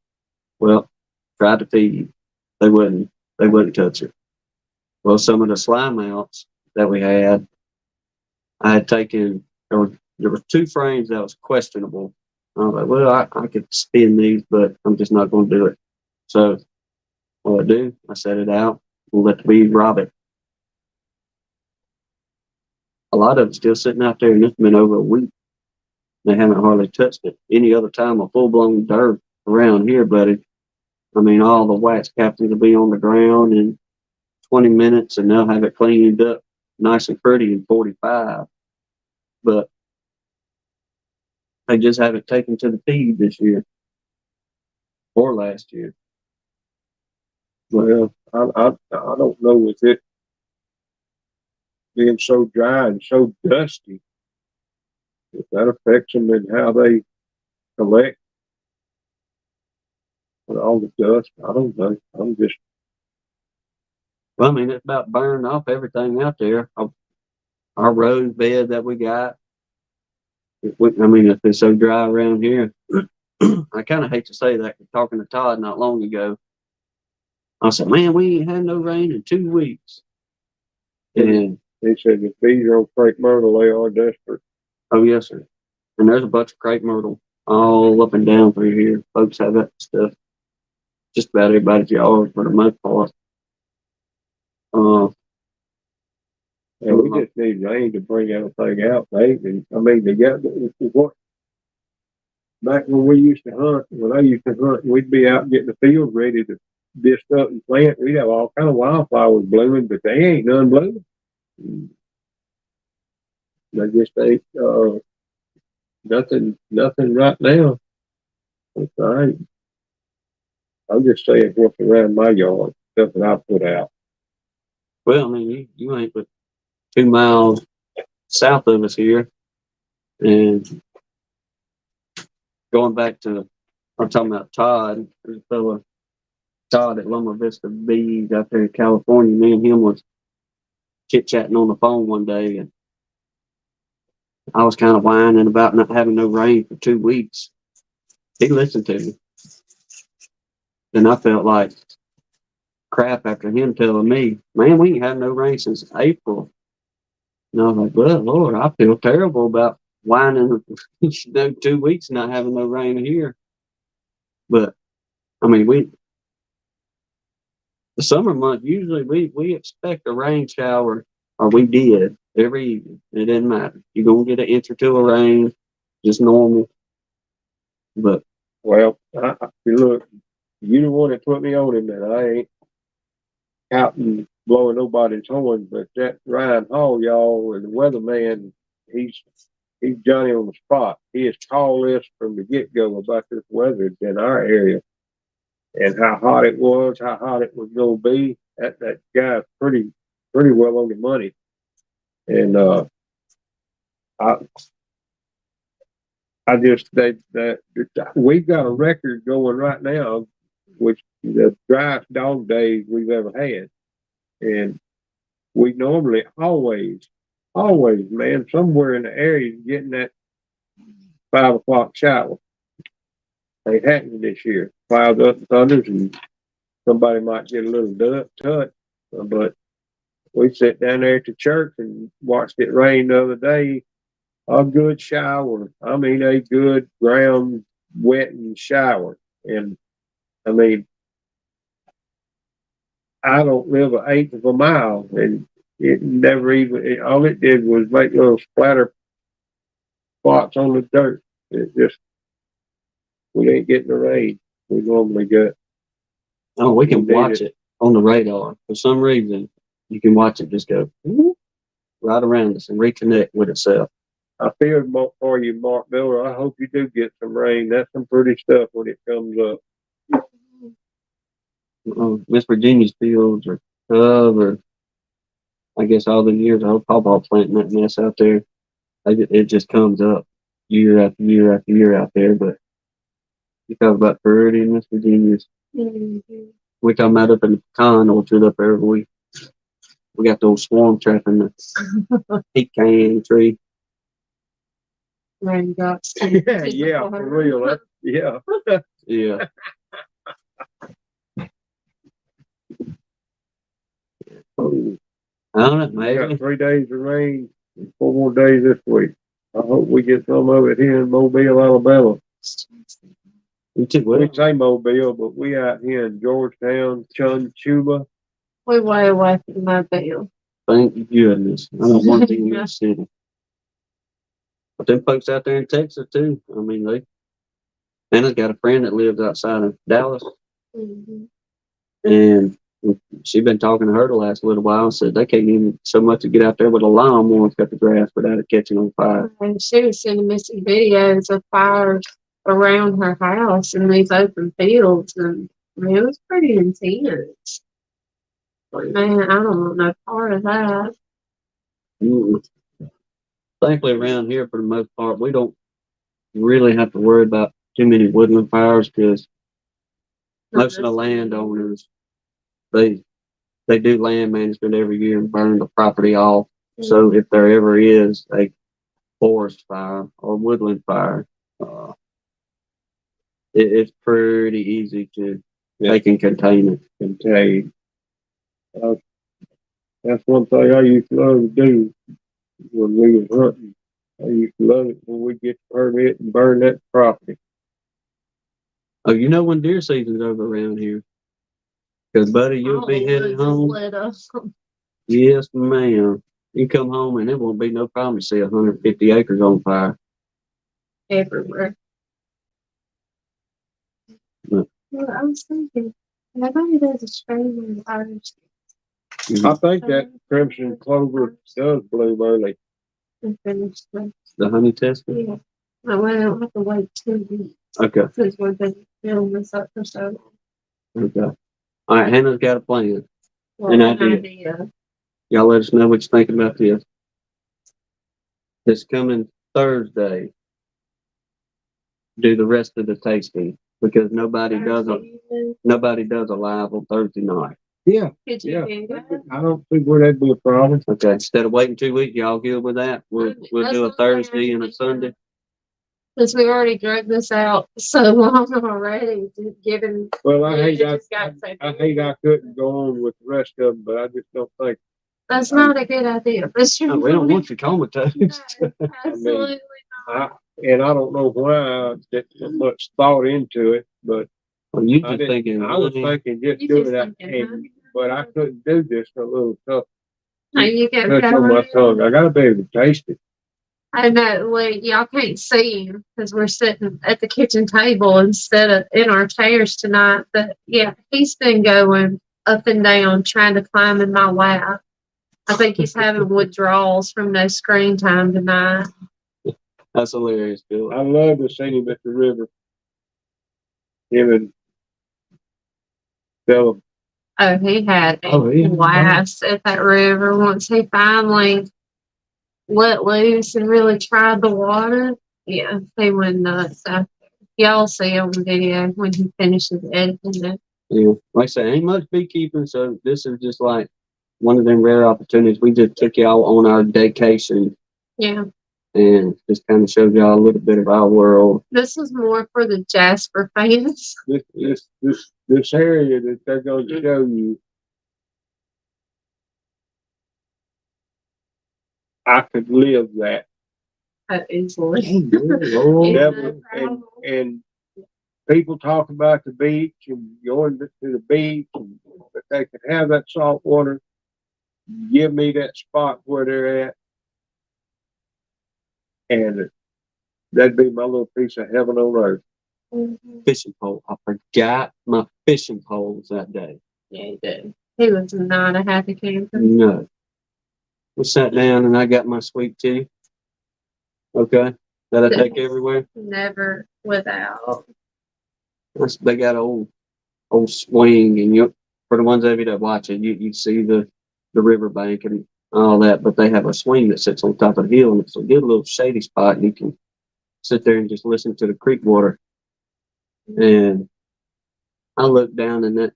Well, tried to feed, they wouldn't. They wouldn't touch it. Well, some of the slime outs that we had, I had taken. There were 2 frames that was questionable. I was like, well, I could spin these, but I'm just not going to do it. So what I do, I set it out. We'll let the bees rob it. A lot of it's still sitting out there, and it's been over a week. They haven't hardly touched it. Any other time, a full-blown dirt around here, buddy. I mean, all the wax captains will be on the ground in 20 minutes, and they'll have it cleaned up nice and pretty in 45. But they just haven't taken to the feed this year or last year. Well, I don't know with it being so dry and so dusty, if that affects them in how they collect with all the dust. I don't know. I'm just. Well, I mean, it's about burned off everything out there. Our rose bed that we got. If it's so dry around here, I kind of hate to say that. Talking to Todd not long ago, I said, "Man, we ain't had no rain in 2 weeks." And He said the bees are on crepe myrtle. They are desperate. oh yes, sir. And there's a bunch of crepe myrtle all up and down through here. Folks have that stuff. Just about everybody's yard for the most part. And we just need rain to bring everything out. They got what back when we used to hunt. When I used to hunt, we'd be out getting the field ready to disc up and plant. We'd have all kind of wildflowers blooming, but they ain't none blooming. They just ain't nothing right now. That's all right. I'm just saying what's around my yard, stuff that I put out. Well, I mean, you ain't but 2 miles south of us here, and going back to, I'm talking about Todd, there's a fella, Todd at Loma Vista Bees out there in California. Me and him was chit-chatting on the phone one day, and I was kind of whining about not having no rain for 2 weeks. He listened to me. Then I felt like crap after him telling me, man, we ain't had no rain since April. And I was like, well, Lord, I feel terrible about whining 2 weeks not having no rain here. But I mean, the summer month, usually we expect a rain shower, or we did every evening. It didn't matter. You're going to get an inch or 2 of rain, just normal. But well, look, you the one that put me on him, and I ain't out and blowing nobody's horn, but that Ryan Hall, y'all, and the weatherman, he's Johnny on the spot. He has called us from the get-go about this weather in our area and how hot it was going to be. That guy's pretty well on the money. And we've got a record going right now, which the driest dog days we've ever had. And we normally always, man, somewhere in the area getting that 5 o'clock shower. Ain't happening this year. Clouds up and thunders, and somebody might get a little touch. But we sat down there at the church and watched it rain the other day. A good shower. I mean, a good ground wetting shower. And I mean, I don't live an eighth of a mile, and it never even, all it did was make little splatter spots on the dirt. It just, we ain't getting the rain we normally get. Oh, we can We need watch it on the radar. For some reason, you can watch it just go right around us and reconnect with itself. I feel for you, Mark Miller. I hope you do get some rain. That's some pretty stuff when it comes up. West Virginia's fields are covered. I guess all the years I hope Pawpaw planting that mess out there. It just comes up year after year after year out there. But you talk about priority in West Virginia. We talking about up in the pecan orchard up there. We got those swarm trapping the pecan tree. Raindrops. Yeah, for real. Yeah. Yeah. I don't know, We maybe. got 3 days of rain, and 4 more days this week. I hope we get some of it here in Mobile, Alabama. We took We well. say Mobile, but we out here in Georgetown, Chunchuba. We way away from Mobile. Thank goodness. I don't want to be in that city. But them folks out there in Texas too. I mean, Anna's got a friend that lives outside of Dallas, and she's been talking to her the last little while and said they can't even so much to get out there with a lawnmower and cut the grass without it catching on fire. And she was sending me some videos of fires around her house in these open fields, and I mean, it was pretty intense. But man, I don't want no part of that. Thankfully, around here, for the most part, we don't really have to worry about too many woodland fires because most of the landowners, they do land management every year and burn the property off. So if there ever is a forest fire or woodland fire, it's pretty easy to they can contain it. Contain. That's one thing I used to love to do when we was hunting. I used to love it when we get the permit and burn that property. Oh, you know when deer season's over around here? Because, buddy, you'll be headed home. Yes, ma'am. You come home and it won't be no problem to see 150 acres on fire. Everywhere. But, Well, I was thinking, nobody does a spring in fires. I think that crimson clover does bloom early. And finish the, the honey test? yeah. That way I don't have to wait 2 weeks. Okay. Since we've been filling this up for so long. Okay. All right, Hannah's got a plan. Well, An idea. Y'all let us know what you think about this. This coming Thursday, do the rest of the tasting because nobody does a live on Thursday night. Yeah. Could you Yeah. do that? I don't think where that'd be a problem. Okay, instead of waiting 2 weeks, y'all good with that? We'll do a Thursday and a Sunday. Because we already drug this out so long already, given. Well, I hate it just got so I hate I couldn't go on with the rest of them, but I just don't think. That's not a good idea. No, we don't want you comatose. Absolutely And I don't know why I did so much thought into it, but Well, you I just thinking, was thinking just You do just it, thinking, but I couldn't do this a little tough. not. You get Touch on my tongue. I gotta be able to taste it. I know, like, y'all can't see him because we're sitting at the kitchen table instead of in our chairs tonight. But yeah, he's been going up and down trying to climb in my lap. I think he's having withdrawals from no screen time tonight. that's hilarious, Bill. I love to see him at the river. Him and Philip. Oh, he had a yeah. blast at that river once he finally let loose and really tried the water. Yeah, he went nuts out there. Y'all see on the video when he finishes editing it. Yeah, like I say, ain't much beekeeping, so this is just like one of them rare opportunities. We just took y'all on our vacation Yeah. and just kind of showed y'all a little bit of our world. This is more for the Jasper fans. This area that they're going to show you, I could live that. Easily. Lord. Yeah, Never, no problem. and people talk about the beach and going to the beach, and but they can have that salt water. Give me that spot where they're at, and that'd be my little piece of heaven on earth. Mhm. Fishing pole. I forgot my fishing poles that day. Yeah, he did. He was not a happy camper. No. We sat down and I got my sweet tea. Okay. That I take everywhere. Never without. They got old swing, and you, for the ones of you that watch it, you see the riverbank and all that, but they have a swing that sits on top of the hill, and it's a good little shady spot. And you can sit there and just listen to the creek water. And I looked down in that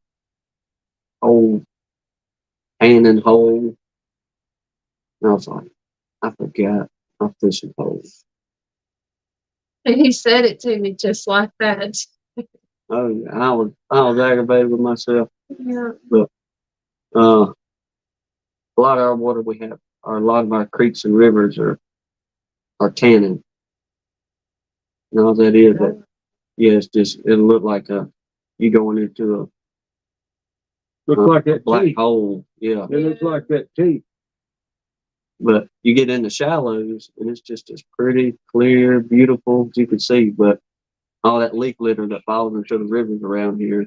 old cannon hole, and I was like, I forgot my fishing pole. And he said it to me just like that. Oh yeah, I was aggravated with myself. Yeah. A lot of our water we have, or a lot of our creeks and rivers are tannin. And all that is that, yeah, it's just, it'll look like you going into Looks like a that black teeth. hole. Yeah. It looks like that teeth. But you get in the shallows and it's just as pretty, clear, beautiful as you can see. But all that leaf litter that falls into the rivers around here,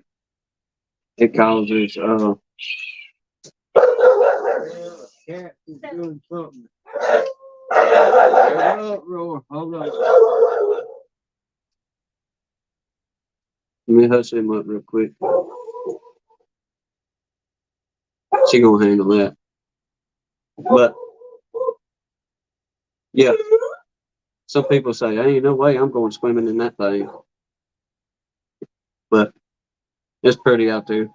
it causes, Cat is doing something. Get up, Roar. Hold on. let me hush him up real quick. She gonna handle that. But yeah, some people say, ain't no way I'm going swimming in that thing. But it's pretty out there.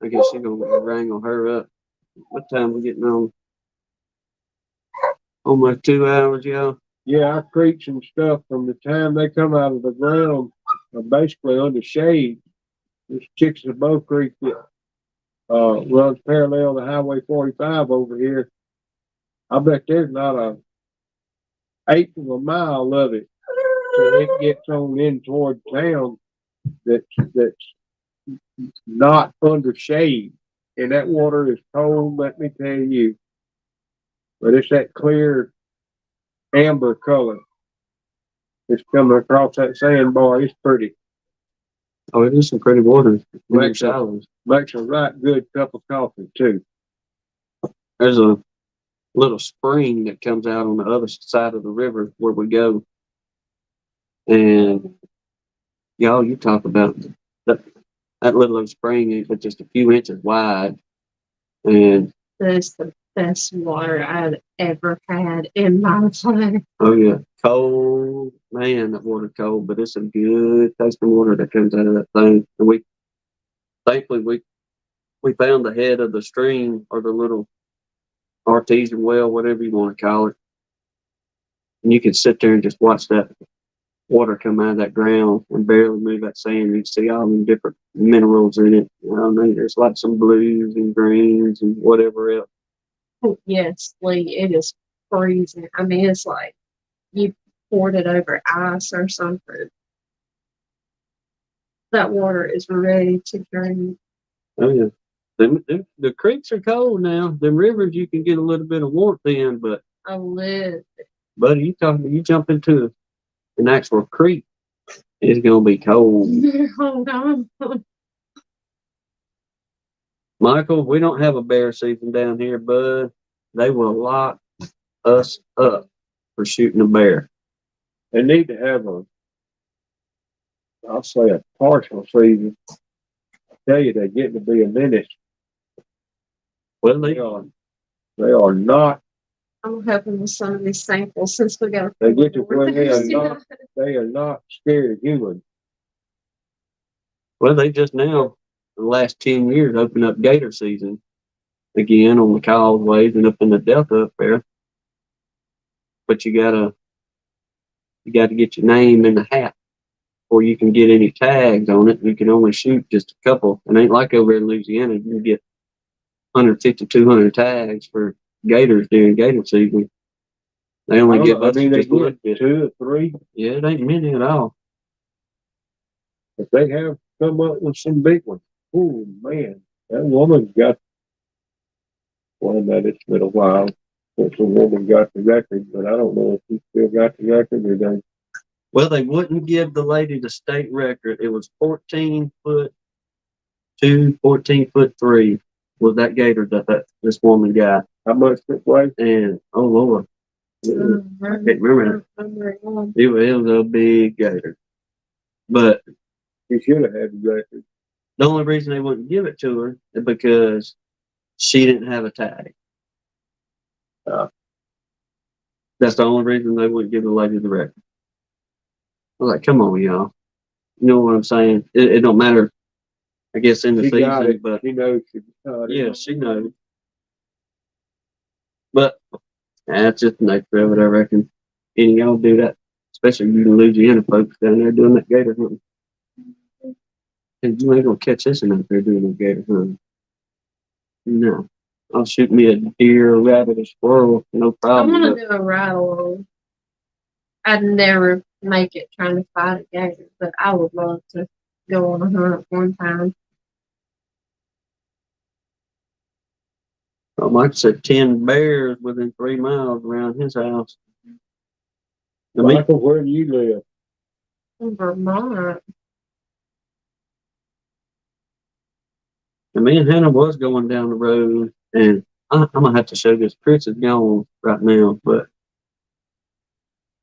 I guess she's gonna wrangle her up. What time we getting on? Almost 2 hours, y'all. Yeah, our creeks and stuff, from the time they come out of the ground, are basically under shade. This Chickasaw Creek that runs parallel to Highway 45 over here. I bet there's not a eighth of a mile of it till it gets on in toward town that's not under shade. And that water is cold, let me tell you. But it's that clear amber color. It's coming across that sandbar. It's pretty. Oh, it is some pretty water in the Makes a, shallows. makes a right good cup of coffee too. There's a little spring that comes out on the other side of the river where we go. And y'all, you talk about that little spring is just a few inches wide. And That's the best water I've ever had in my life. oh yeah, cold, man, that water cold, but it's a good tasting water that comes out of that thing. And thankfully we found the head of the stream, or the little artesian well, whatever you want to call it. And you can sit there and just watch that water come out of that ground and barely move that sand. You see all the different minerals in it. You know, I mean, there's like some blues and greens and whatever else. Yes, Lee, it is freezing. I mean, it's like you poured it over ice or something. That water is ready to drink. Oh yeah. The creeks are cold now. The rivers you can get a little bit of warmth in, but I live. buddy, you jump into an actual creek, it's gonna be cold. Hold on. Michael, we don't have a bear season down here, bud. They will lock us up for shooting a bear. They need to have I'll say a partial season. I tell you, they're getting to be a menace. Well, They are not. I'm hoping with some of these samples, since we got. They get to where they are not scared of humans. well, they just now the last 10 years open up gator season again on the causeways and up in the delta up there. But you gotta get your name in the hat before you can get any tags on it. You can only shoot just a couple. It ain't like over in Louisiana, you can get 150, 200 tags for gators during gator season. They only give us they just a little get bit. 2 or 3. Yeah, it ain't many at all. If they have come up with some big ones, oh man, that woman got one that it's been a while since the woman got the record, but I don't know if she still got the record or they. Well, they wouldn't give the lady the state record. It was 14'2", 14'3" was that gator that this woman got. How much it weigh? And oh Lord, I can't remember that. It was a big gator. But She should have had the record. the only reason they wouldn't give it to her is because she didn't have a tag. That's the only reason they wouldn't give the lady the record. I was like, come on, y'all. You know what I'm saying? It don't matter, I guess, in the She got season, it. but She knows she got it. yeah, she knows. But that's just the nature of it, I reckon. And y'all do that, especially you Louisiana folks down there doing that gator hunting. And you ain't gonna catch us out there doing that gator hunting. No. I'll shoot me a deer, a rabbit, a squirrel, no I problem. want to do a ride along. I'd never make it trying to fight a gator, but I would love to go on a hunt one time. Mike said 10 bears within 3 miles around his house. I mean, Michael, where do you live? In Vermont. me and Hannah was going down the road, and I'm gonna have to show this. Chris is gone right now, but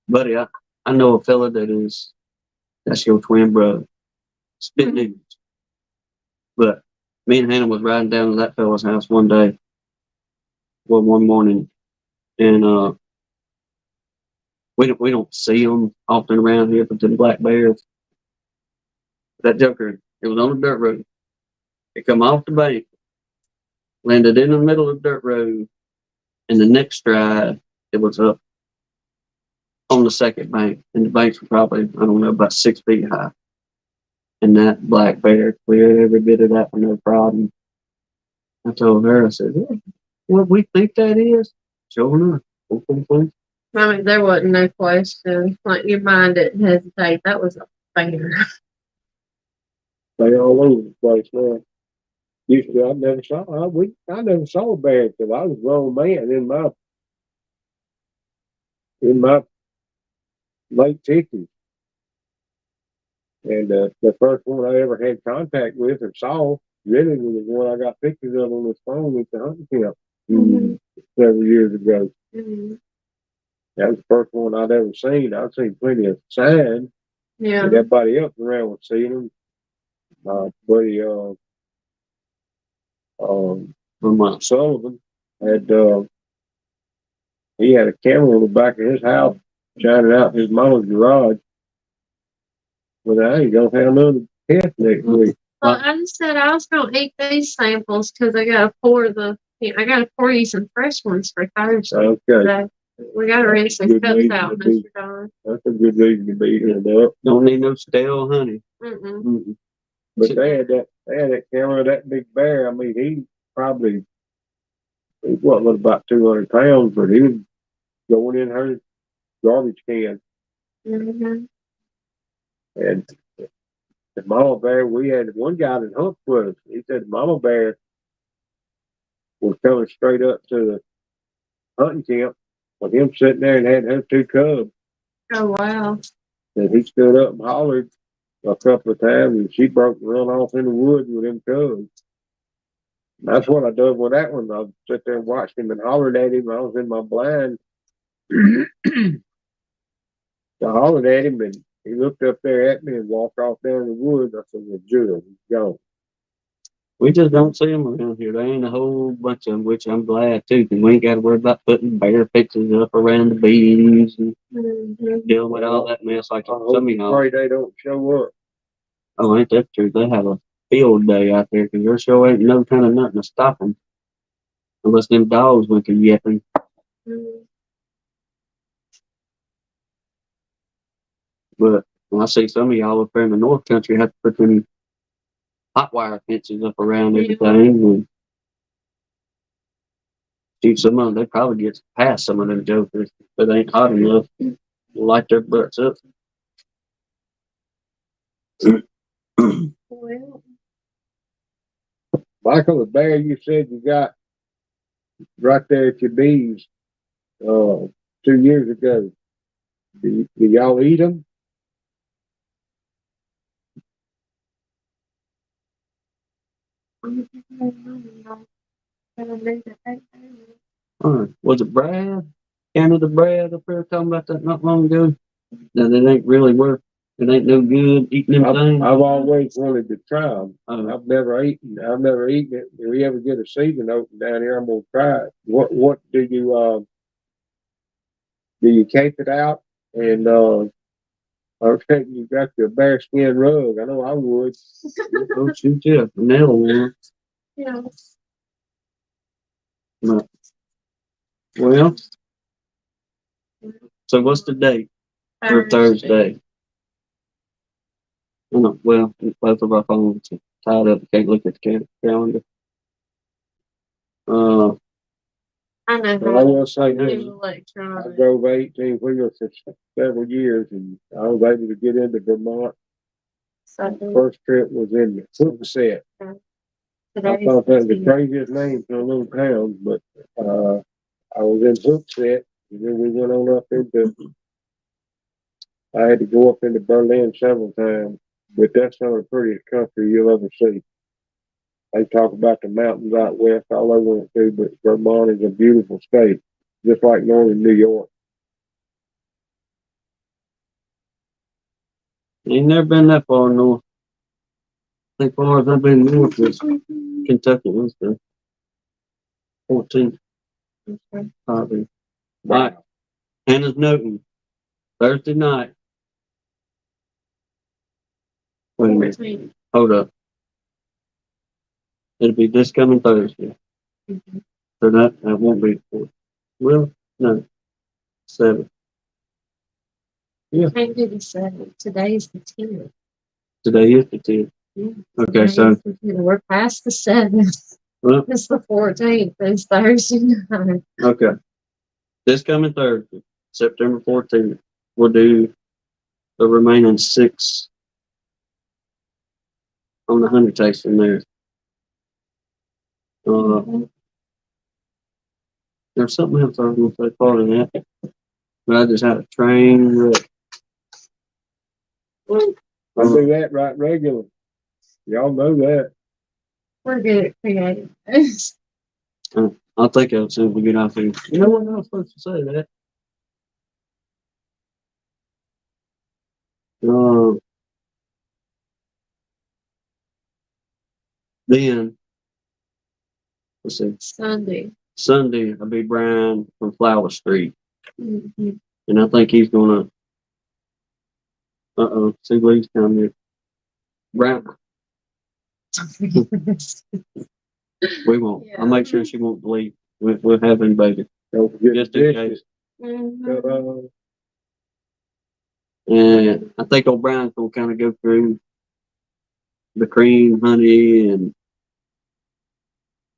buddy, I know a fella that's your twin brother. Spit news. But me and Hannah was riding down to that fella's house one day, well, one morning, and we don't see them often around here, but them black bears. That joker, it was on the dirt road. It come off the bank, landed in the middle of the dirt road, and the next stride, it was up on the second bank, and the banks were probably, I don't know, about 6 feet high. And that black bear cleared every bit of that with no problem. I told her, I said, yeah, what we think that is, sure enough. I mean, there wasn't no question. Like, your mind didn't hesitate. That was a bear. They all over the place now. Used to, I never saw a bear until I was a grown man in my late 50s. And the first one I ever had contact with or saw really was the one I got pictures of on this phone with the hunting camp several years ago. Mm-hmm. That was the first one I'd ever seen. I've seen plenty of signs. Yeah. And everybody else around was seeing them. My buddy Vermont Sullivan had he had a camera on the back of his house shining out in his mama's garage. But I ain't gonna have another test next week. Well, I just said I was gonna eat these samples because I gotta pour you some fresh ones for Thursday. Okay. So we gotta rinse some Good cups reason out, to be. Mr. Don. That's a good reason to be here, though. Don't need no stale honey. Mm-mm. But they had that camera of that big bear. I mean, he wasn't about 200 pounds, but he was going in her garbage can. Mm-hmm. And the mama bear, we had one guy that hunts with us. He said the mama bear was coming straight up to the hunting camp with him sitting there and had her 2 cubs. Oh, wow. And he stood up and hollered a couple of times, and she broke and run off in the woods with them cubs. That's what I done with that one. I sit there and watched him and hollered at him. I was in my blind. I hollered at him, and he looked up there at me and walked off down the woods. I said, well, Judah, he's gone. We just don't see them around here. There ain't a whole bunch of them, which I'm glad too, because we ain't got to worry about putting bear pictures up around the bees and dealing with all that mess like I some of y'all. pray they don't show up. Oh, ain't that true? They have a field day out there because there sure ain't no kind of nothing to stop them unless them dogs went to yapping. Mhm. But when I see some of y'all up there in the North Country have to put them hot wire fences up around Yeah. everything and shoot some of them, they probably get past some of them jokers if it ain't hot enough to light their butts up. Well, Michael, the bear you said you got right there at your bees, 2 years ago, do y'all eat them? Was it Brad? Canada Brad up there talking about that not long ago? That it ain't really worth, it ain't no good eating them things. I've always wanted to try them. Oh. I've never eaten it. If we ever get a season open down here, I'm gonna try it. What do you cape it out and I think you got your bear skin rug. I know I would. Oh shoot, yeah, nail one. Yeah. No. Well, so what's the date for Thursday? I know, well, both of our phones are tied up. Can't look at the calendar. I know Well, I how will say to this. do I electronic. drove 18 wheelers for several years, and I was able to get into Vermont. So First trip was in the Hook Set. I thought that was the craziest name for a little town, but I was in Hook Set, and then we went on up into. I had to go up into Berlin several times, but that's some of the prettiest country you'll ever see. They talk about the mountains out west, all I went to, but Vermont is a beautiful state, just like northern New York. ain't never been that far north. I think far as I've been north was Kentucky. Was the 14th, probably. Right. Hannah's noting Thursday night. Wait a minute. Hold up. It'll be this coming Thursday. So that won't be the 4th. Well, no. 7th. Can't do the 7th. Today's the 10th. Today is the 10th. Yeah, Okay, so we're past the 7th. well, It's the 14th. It's Thursday night. okay. This coming Thursday, September 14th, we'll do the remaining 6 on the honey tasting there. There's something else I was going to say part of that, but I just had a train wreck. I do that right regular. Y'all know that. We're good at creating. I'll think of it as soon as we get off here. You know what I was supposed to say that? Then, let's see. Sunday, I'll be Brian from Flower Street. Mm-hmm. And I think he's gonna. See Lee's down here. Brian, we won't. Yeah. I'll make sure she won't bleed. We'll have him baby. Don't forget Just the in case. dishes. Mm-hmm. And I think O'Brien's gonna kind of go through the cream, honey, and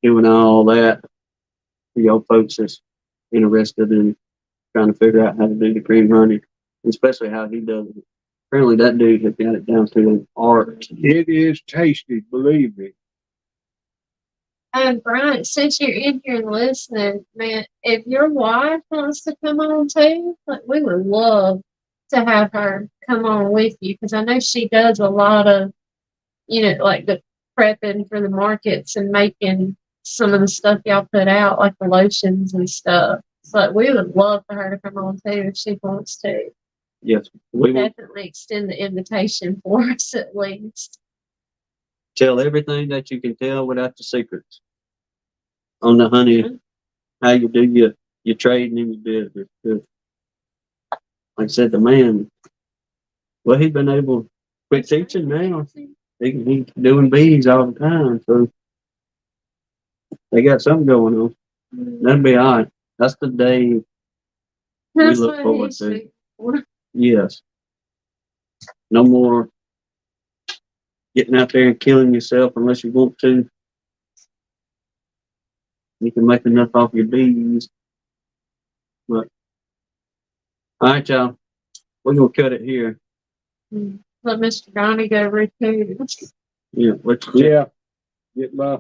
doing all that. Y'all folks is interested in trying to figure out how to do the cream honey, especially how he does it. Apparently, that dude has got it down to an art. It is tasty, believe me. Brian, since you're in here listening, man, if your wife wants to come on too, like, we would love to have her come on with you because I know she does a lot of, like the prepping for the markets and making some of the stuff y'all put out, like the lotions and stuff. So we would love for her to come on too if she wants to. Yes, we will Definitely extend the invitation for us at least. tell everything that you can tell without the secrets on the honey. Mm-hmm. How you do your trading in your business. 'Cause like I said, the man, well, he's been able to quit teaching now. he's doing bees all the time, so they got something going on. That'd be all right. That's the day. That's look what forward he's to. shooting for. Yes. No more getting out there and killing yourself unless you want to. You can make enough off your bees. But all right, y'all. We're gonna cut it here. Let Mr. Donnie go recoup. Yeah, let's Yeah, get my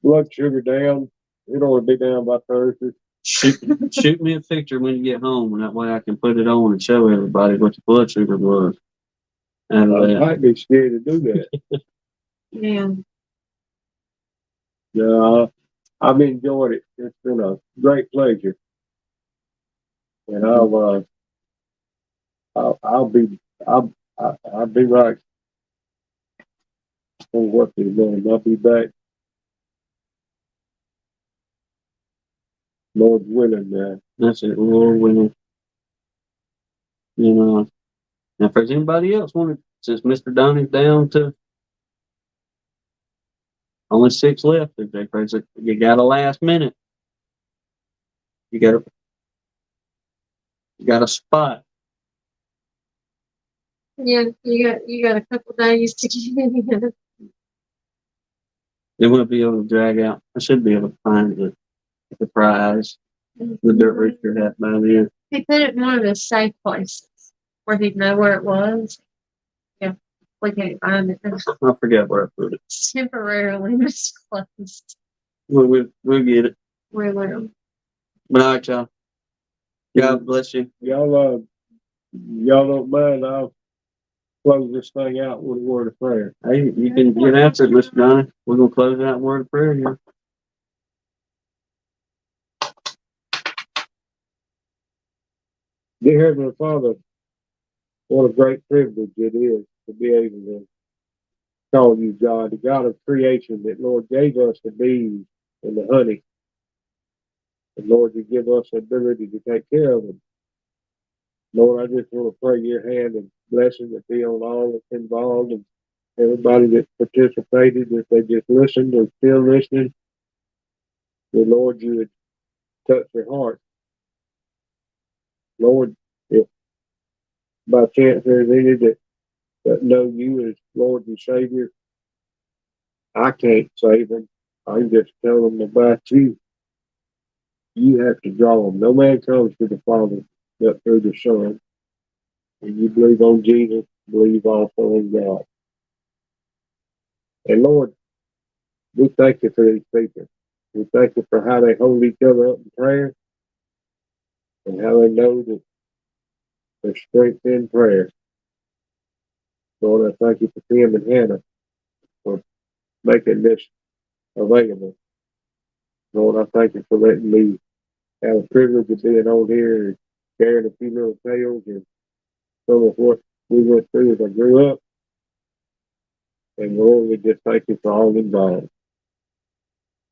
blood sugar down. It ought to be down by Thursday. shoot me a picture when you get home, and that way I can put it on and show everybody what your blood sugar was. And I might be scared to do that. Yeah. Yeah, I've enjoyed it. It's been a great pleasure. And I'll be right on what they're doing. I'll be back. Lord's willing, that's it. Lord willing. You know, now if there's anybody else wanted, since Mr. Donnie's down to only 6 left, if there's you got a last minute. You got a spot. Yeah, you got a couple days to get in. They won't be able to drag out. I should be able to find the prize, the dirt rooster hat by then. He put it in one of the safe places where he'd know where it was. Yeah, we can't find it. I forgot where I put it. It's temporarily misplaced. We'll get it. We will. But all right, y'all. God bless you. y'all don't mind, I'll close this thing out with a word of prayer. Hey, you can get after it, Mr. Donnie. We're gonna close it out in word of prayer here. Dear Heavenly Father, what a great privilege it is to be able to call you God, the God of creation that, Lord, gave us the bees and the honey. And Lord, you give us the ability to take care of them. Lord, I just want to pray your hand and blessing to be on all that's involved and everybody that participated, if they just listened or still listening. The Lord, you would touch their heart. Lord, if by chance there's any that know you as Lord and Savior, I can't save them. I can just tell them about you. You have to draw them. No man comes to the Father but through the Son. And you believe on Jesus, believe also in God. And Lord, we thank you for these people. We thank you for how they hold each other up in prayer and how they know that there's strength in prayer. Lord, I thank you for Tim and Hannah for making this available. Lord, I thank you for letting me have a privilege of being on here and sharing a few little tales and some of what we went through as I grew up. And Lord, we just thank you for all involved.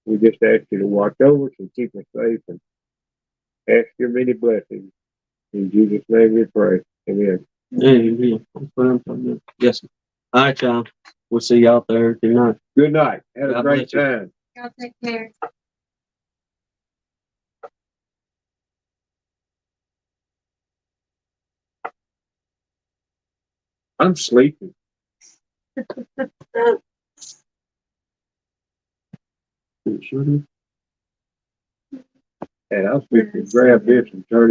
We just ask you to watch over us and keep us safe and ask your many blessings. In Jesus' name we pray. Amen. Amen. Yes. All right, y'all. We'll see y'all Thursday night. Good night. Have a God great bless you. time. Y'all take care. I'm sleeping. Sure. And I'm supposed to grab this and turn it